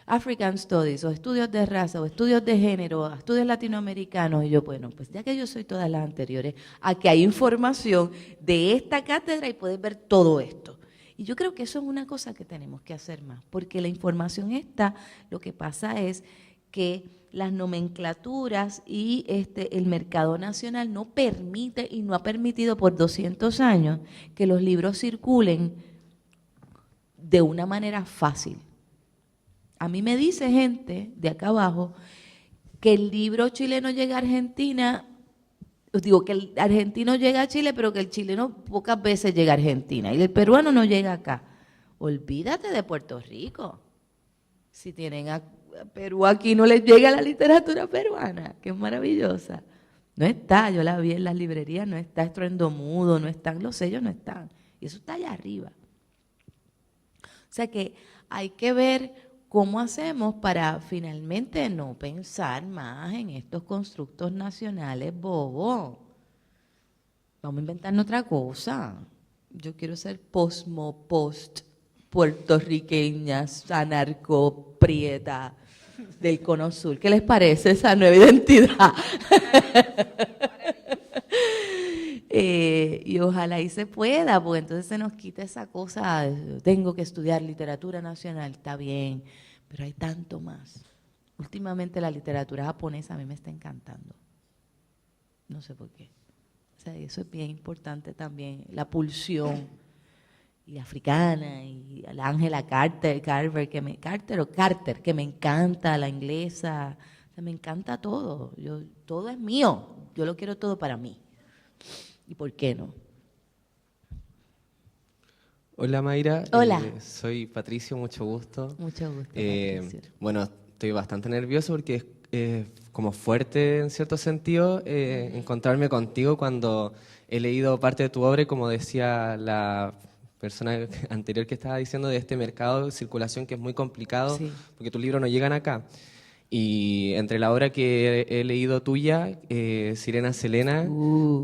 African Studies, o estudios de raza, o estudios de género, o estudios latinoamericanos, y yo, bueno, pues ya que yo soy todas las anteriores, aquí hay información de esta cátedra y puedes ver todo esto. Y yo creo que eso es una cosa que tenemos que hacer más, porque la información está, lo que pasa es que las nomenclaturas y el mercado nacional no permite y no ha permitido por 200 años que los libros circulen de una manera fácil. A mí me dice gente de acá abajo que el libro chileno llega a Argentina, digo que el argentino llega a Chile, pero que el chileno pocas veces llega a Argentina y el peruano no llega acá. Olvídate de Puerto Rico. Si tienen a Perú aquí no les llega la literatura peruana, que es maravillosa. No está, yo la vi en las librerías, no está Estruendo Mudo, no están, los sellos no están. Y eso está allá arriba. O sea que hay que ver cómo hacemos para finalmente no pensar más en estos constructos nacionales bobos. Vamos a inventarnos otra cosa. Yo quiero ser post puertorriqueña, anarco, prieta, del Cono Sur. ¿Qué les parece esa nueva identidad? Y ojalá y se pueda, porque entonces se nos quita esa cosa, tengo que estudiar literatura nacional, está bien, pero hay tanto más. Últimamente la literatura japonesa a mí me está encantando, no sé por qué. O sea, eso es bien importante también, la pulsión, y africana, y la Angela Carter, Carter, que me encanta, la inglesa, o sea, me encanta todo, todo es mío, yo lo quiero todo para mí. ¿Y por qué no? Hola Mayra, Hola. Soy Patricio, mucho gusto. Mucho gusto, Patricio. Bueno, estoy bastante nervioso porque es como fuerte en cierto sentido encontrarme contigo cuando he leído parte de tu obra y como decía la persona anterior que estaba diciendo de este mercado de circulación que es muy complicado Sí. porque tus libros no llegan acá. Y entre la obra que he leído tuya, Sirena Selena,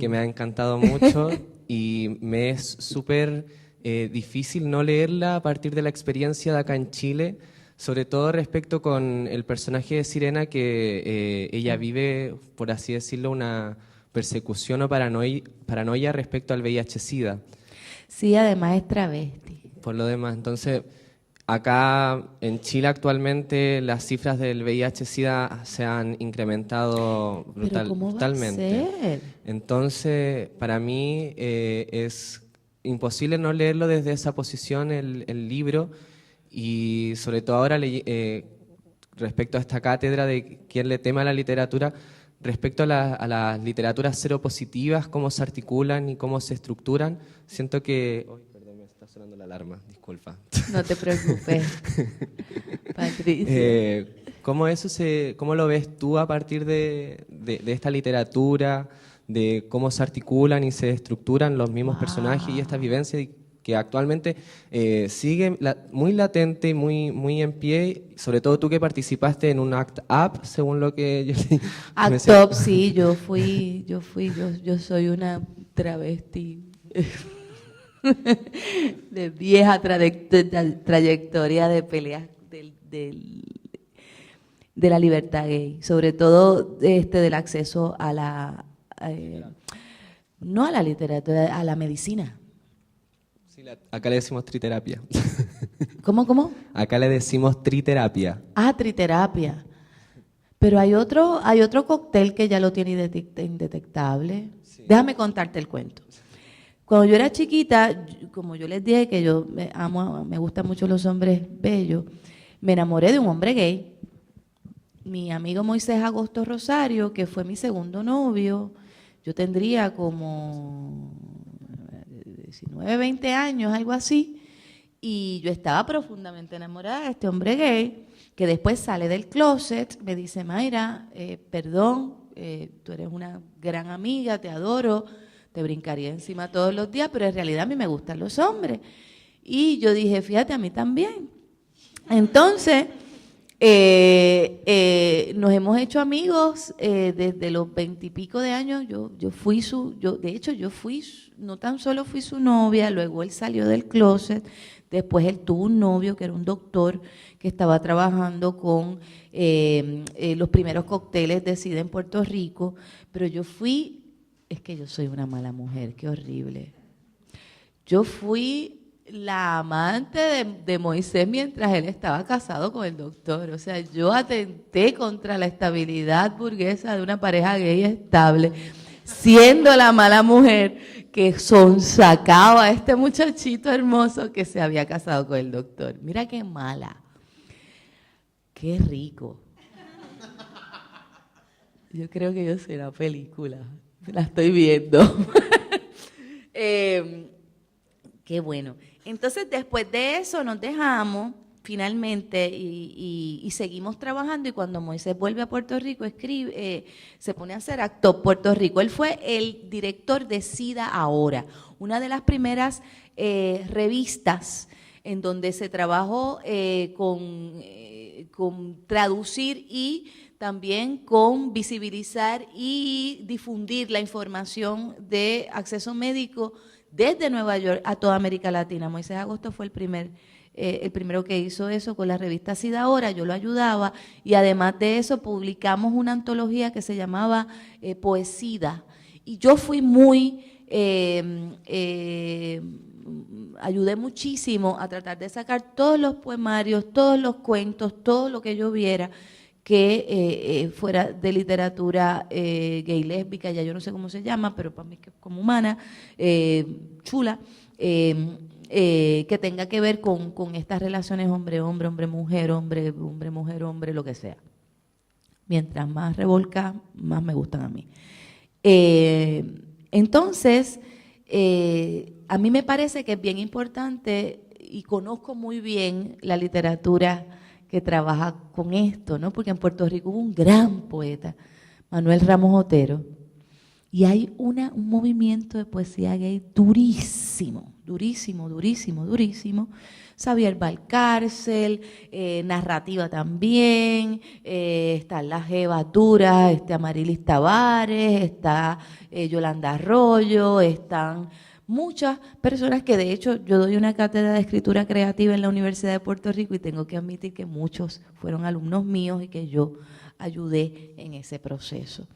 que me ha encantado mucho y me es súper difícil no leerla a partir de la experiencia de acá en Chile, sobre todo respecto con el personaje de Sirena que ella vive, por así decirlo, una persecución o paranoia respecto al VIH-Sida. Sí, además es travesti. Por lo demás, entonces, acá en Chile actualmente las cifras del VIH-Sida se han incrementado ¿Pero cómo brutalmente. va a ser? Entonces, para mí es imposible no leerlo desde esa posición, el libro, y sobre todo ahora respecto a esta cátedra de quién le teme a la literatura, respecto a las literaturas seropositivas, cómo se articulan y cómo se estructuran, siento que... Ay, perdón, me está sonando la alarma, disculpa. No te preocupes, Patricio. ¿Cómo lo ves tú a partir de esta literatura, de cómo se articulan y se estructuran los mismos personajes y estas vivencias que actualmente sigue muy latente y muy en pie, sobre todo tú que participaste en un ACT UP, según lo que yo ACT UP, sí, yo soy una travesti de vieja trayectoria de peleas de la libertad gay, sobre todo del acceso a no a la literatura, a la medicina. Sí, acá le decimos triterapia. ¿Cómo? Acá le decimos triterapia. Ah, triterapia. Pero hay otro cóctel que ya lo tiene indetectable. Sí. Déjame contarte el cuento. Cuando yo era chiquita, como yo les dije que yo me gustan mucho los hombres bellos, me enamoré de un hombre gay. Mi amigo Moisés Agosto Rosario, que fue mi segundo novio, yo tendría como 19, 20 años, algo así, y yo estaba profundamente enamorada de este hombre gay, que después sale del closet, me dice, Mayra, perdón, tú eres una gran amiga, te adoro, te brincaría encima todos los días, pero en realidad a mí me gustan los hombres. Y yo dije, fíjate, a mí también. Entonces, nos hemos hecho amigos desde los 20 y pico de años. De hecho, no tan solo fui su novia, luego él salió del closet, después él tuvo un novio que era un doctor que estaba trabajando con los primeros cócteles de SIDA en Puerto Rico, pero es que yo soy una mala mujer, qué horrible. Yo fui la amante de Moisés mientras él estaba casado con el doctor. O sea, yo atenté contra la estabilidad burguesa de una pareja gay estable, siendo la mala mujer que sonsacaba a este muchachito hermoso que se había casado con el doctor. Mira qué mala. Qué rico. Yo creo que yo soy una película. La estoy viendo. Qué bueno. Entonces, después de eso nos dejamos finalmente y seguimos trabajando, y cuando Moisés vuelve a Puerto Rico, se pone a hacer ACT UP Puerto Rico. Él fue el director de SIDA Ahora, una de las primeras revistas en donde se trabajó con traducir y también con visibilizar y difundir la información de acceso médico desde Nueva York a toda América Latina. Moisés Agosto fue el primer el primero que hizo eso con la revista SIDA Ahora, yo lo ayudaba, y además de eso publicamos una antología que se llamaba Poesida, y yo fui muy, ayudé muchísimo a tratar de sacar todos los poemarios, todos los cuentos, todo lo que yo viera que fuera de literatura gay, lésbica, ya yo no sé cómo se llama, pero para mí que como humana, chula, que tenga que ver con estas relaciones hombre-hombre, hombre-mujer, hombre-mujer, hombre, lo que sea. Mientras más revolca, más me gustan a mí. Entonces, a mí me parece que es bien importante, y conozco muy bien la literatura que trabaja con esto, ¿no? Porque en Puerto Rico hubo un gran poeta, Manuel Ramos Otero, y hay un movimiento de poesía gay durísimo, durísimo, durísimo, durísimo. Xavier Valcárcel, narrativa también, están las Evas Duras, Amarilis Tavares, está Yolanda Arroyo, están muchas personas que de hecho yo doy una cátedra de escritura creativa en la Universidad de Puerto Rico y tengo que admitir que muchos fueron alumnos míos y que yo ayudé en ese proceso.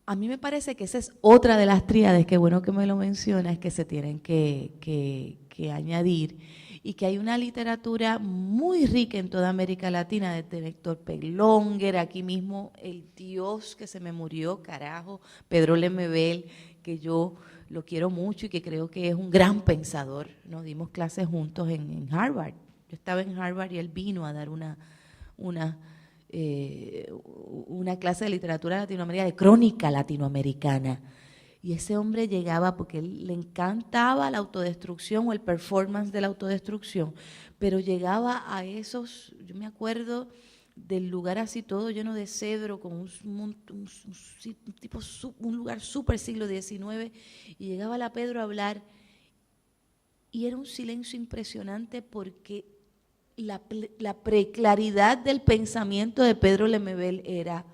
A mí me parece que esa es otra de las tríades, que bueno que me lo mencionas, que se tienen que añadir, y que hay una literatura muy rica en toda América Latina, desde Héctor Perlonguer, aquí mismo el Dios que se me murió, carajo, Pedro Lemebel, que yo lo quiero mucho y que creo que es un gran pensador. Nos dimos clases juntos en Harvard. Yo estaba en Harvard y él vino a dar una clase de literatura latinoamericana, de crónica latinoamericana. Y ese hombre llegaba porque le encantaba la autodestrucción o el performance de la autodestrucción, pero llegaba a esos, yo me acuerdo del lugar así todo lleno de cedro, con un lugar súper siglo XIX, y llegaba la Pedro a hablar, y era un silencio impresionante porque la preclaridad del pensamiento de Pedro Lemebel era,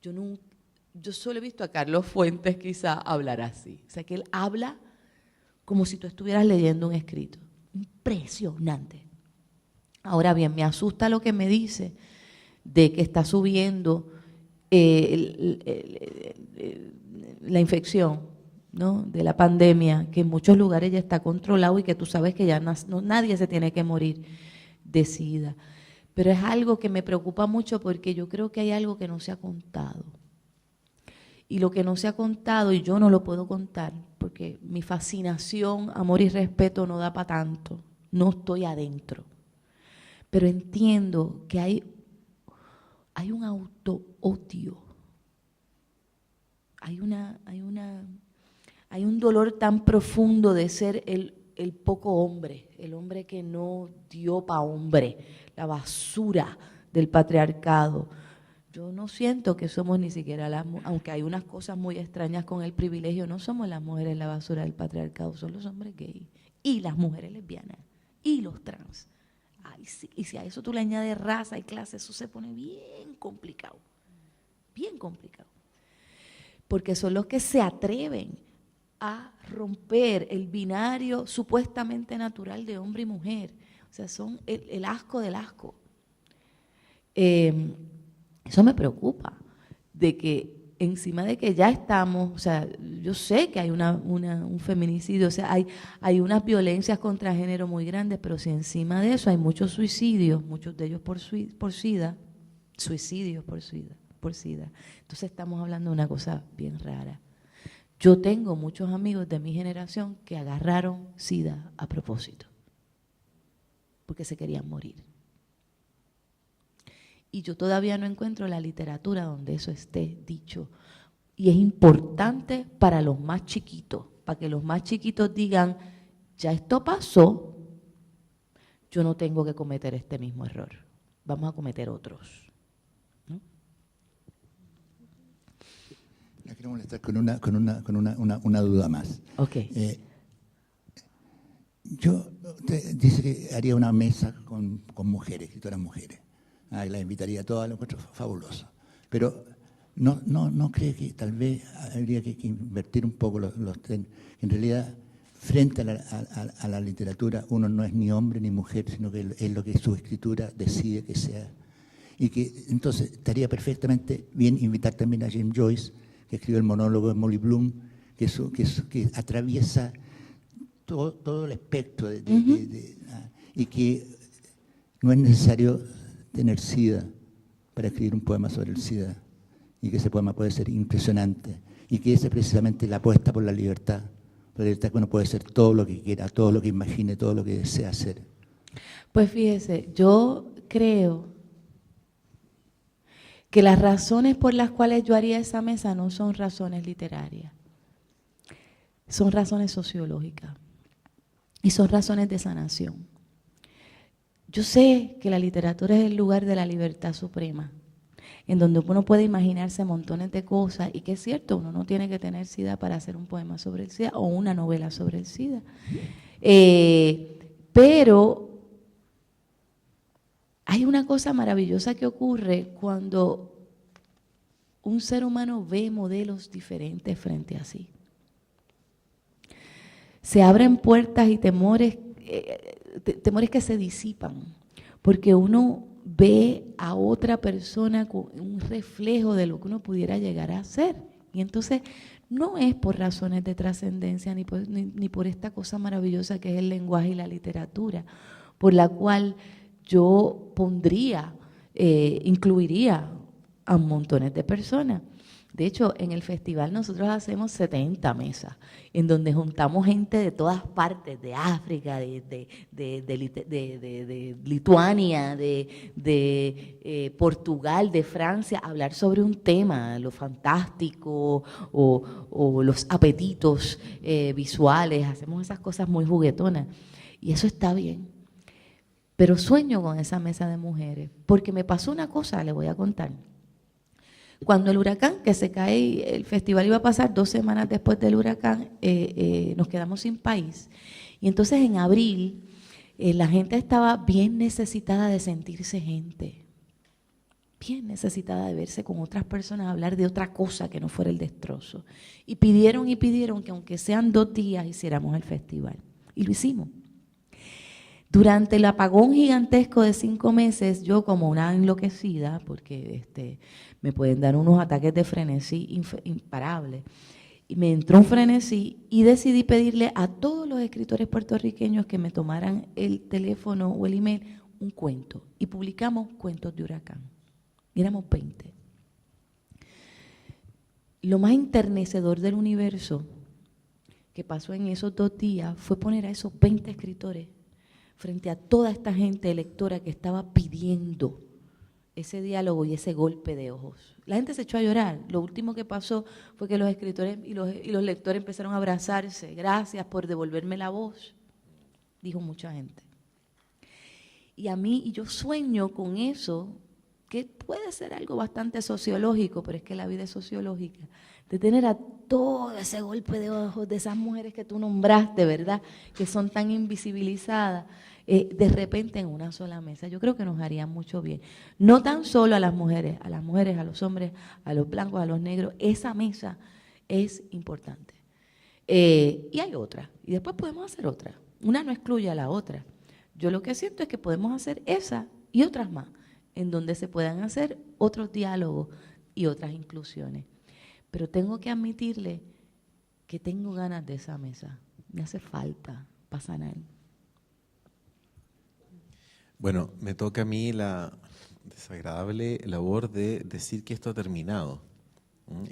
yo solo he visto a Carlos Fuentes quizá hablar así, o sea que él habla como si tú estuvieras leyendo un escrito, impresionante. Ahora bien, me asusta lo que me dice de que está subiendo la infección, ¿no?, de la pandemia, que en muchos lugares ya está controlado y que tú sabes que ya nadie se tiene que morir de SIDA. Pero es algo que me preocupa mucho porque yo creo que hay algo que no se ha contado. Y lo que no se ha contado, y yo no lo puedo contar, porque mi fascinación, amor y respeto no da para tanto, no estoy adentro. Pero entiendo que hay un auto-odio, hay un dolor tan profundo de ser el poco hombre, el hombre que no dio pa' hombre, la basura del patriarcado. Yo no siento que somos ni siquiera aunque hay unas cosas muy extrañas con el privilegio, no somos las mujeres la basura del patriarcado, son los hombres gays y las mujeres lesbianas y los trans. Ay, sí. Y si a eso tú le añades raza y clase, eso se pone bien complicado, porque son los que se atreven a romper el binario supuestamente natural de hombre y mujer. O sea, son el asco del asco. Eso me preocupa, de que encima de que ya estamos, o sea, yo sé que hay un feminicidio, o sea, hay unas violencias contra género muy grandes, pero si encima de eso hay muchos suicidios, muchos de ellos por SIDA, suicidios por SIDA, entonces estamos hablando de una cosa bien rara. Yo tengo muchos amigos de mi generación que agarraron SIDA a propósito, porque se querían morir. Y yo todavía no encuentro la literatura donde eso esté dicho. Y es importante para los más chiquitos, para que los más chiquitos digan, ya esto pasó, yo no tengo que cometer este mismo error, vamos a cometer otros. ¿No? La quiero molestar con una duda más. Ok. Usted dice que haría una mesa con mujeres, escritoras mujeres. Las invitaría a todas, lo encuentro fabuloso. Pero ¿no cree que tal vez habría que invertir un poco en realidad frente a la literatura uno no es ni hombre ni mujer, sino que es lo que su escritura decide que sea. Y que entonces estaría perfectamente bien invitar también a James Joyce, que escribe el monólogo de Molly Bloom, que atraviesa todo el espectro y que no es necesario tener SIDA para escribir un poema sobre el SIDA, y que ese poema puede ser impresionante, y que esa es precisamente la apuesta por la libertad que uno puede ser todo lo que quiera, todo lo que imagine, todo lo que desea hacer. Pues fíjese, yo creo que las razones por las cuales yo haría esa mesa no son razones literarias, son razones sociológicas y son razones de sanación. Yo sé que la literatura es el lugar de la libertad suprema, en donde uno puede imaginarse montones de cosas, y que es cierto, uno no tiene que tener SIDA para hacer un poema sobre el SIDA o una novela sobre el SIDA. Pero hay una cosa maravillosa que ocurre cuando un ser humano ve modelos diferentes frente a sí. Se abren puertas y temores que se disipan, porque uno ve a otra persona con un reflejo de lo que uno pudiera llegar a ser. Y entonces no es por razones de trascendencia ni por esta cosa maravillosa que es el lenguaje y la literatura, por la cual yo incluiría a montones de personas. De hecho, en el festival nosotros hacemos 70 mesas, en donde juntamos gente de todas partes, de África, de Lituania, de Portugal, de Francia, a hablar sobre un tema, lo fantástico o los apetitos visuales. Hacemos esas cosas muy juguetonas y eso está bien. Pero sueño con esa mesa de mujeres, porque me pasó una cosa, le voy a contar. Cuando el huracán, que se cae, el festival iba a pasar 2 semanas después del huracán, nos quedamos sin país. Y entonces en abril la gente estaba bien necesitada de sentirse gente, bien necesitada de verse con otras personas, hablar de otra cosa que no fuera el destrozo. Y pidieron que aunque sean 2 días hiciéramos el festival. Y lo hicimos. Durante el apagón gigantesco de 5 meses, yo como una enloquecida, porque me pueden dar unos ataques de frenesí imparables, y me entró un frenesí y decidí pedirle a todos los escritores puertorriqueños que me tomaran el teléfono o el email un cuento, y publicamos cuentos de huracán. Y éramos 20. Lo más enternecedor del universo que pasó en esos 2 días fue poner a esos 20 escritores frente a toda esta gente lectora que estaba pidiendo ese diálogo y ese golpe de ojos. La gente se echó a llorar. Lo último que pasó fue que los escritores y los lectores empezaron a abrazarse. Gracias por devolverme la voz, dijo mucha gente. Y yo sueño con eso, que puede ser algo bastante sociológico, pero es que la vida es sociológica, de tener a todo ese golpe de ojos de esas mujeres que tú nombraste, ¿verdad?, que son tan invisibilizadas, de repente en una sola mesa. Yo creo que nos haría mucho bien. No tan solo a las mujeres, a los hombres, a los blancos, a los negros. Esa mesa es importante. Y hay otra, y después podemos hacer otra. Una no excluye a la otra. Yo lo que siento es que podemos hacer esa y otras más, en donde se puedan hacer otros diálogos y otras inclusiones. Pero tengo que admitirle que tengo ganas de esa mesa. Me hace falta para sanar. Bueno, me toca a mí la desagradable labor de decir que esto ha terminado.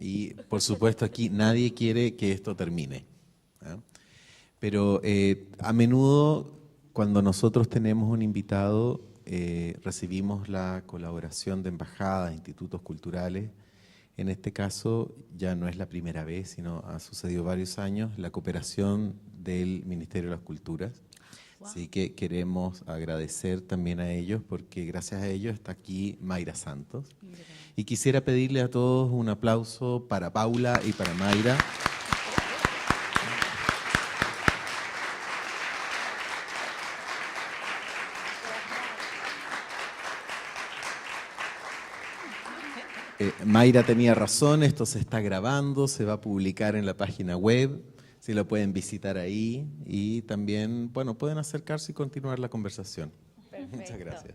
Y, por supuesto, aquí nadie quiere que esto termine. Pero a menudo, cuando nosotros tenemos un invitado, recibimos la colaboración de embajadas, institutos culturales. En este caso ya no es la primera vez, sino ha sucedido varios años, la cooperación del Ministerio de las Culturas. Wow. Así que queremos agradecer también a ellos, porque gracias a ellos está aquí Mayra Santos. Y quisiera pedirle a todos un aplauso para Paula y para Mayra. Mayra tenía razón, esto se está grabando, se va a publicar en la página web, si lo pueden visitar ahí y también, bueno, pueden acercarse y continuar la conversación. Muchas gracias.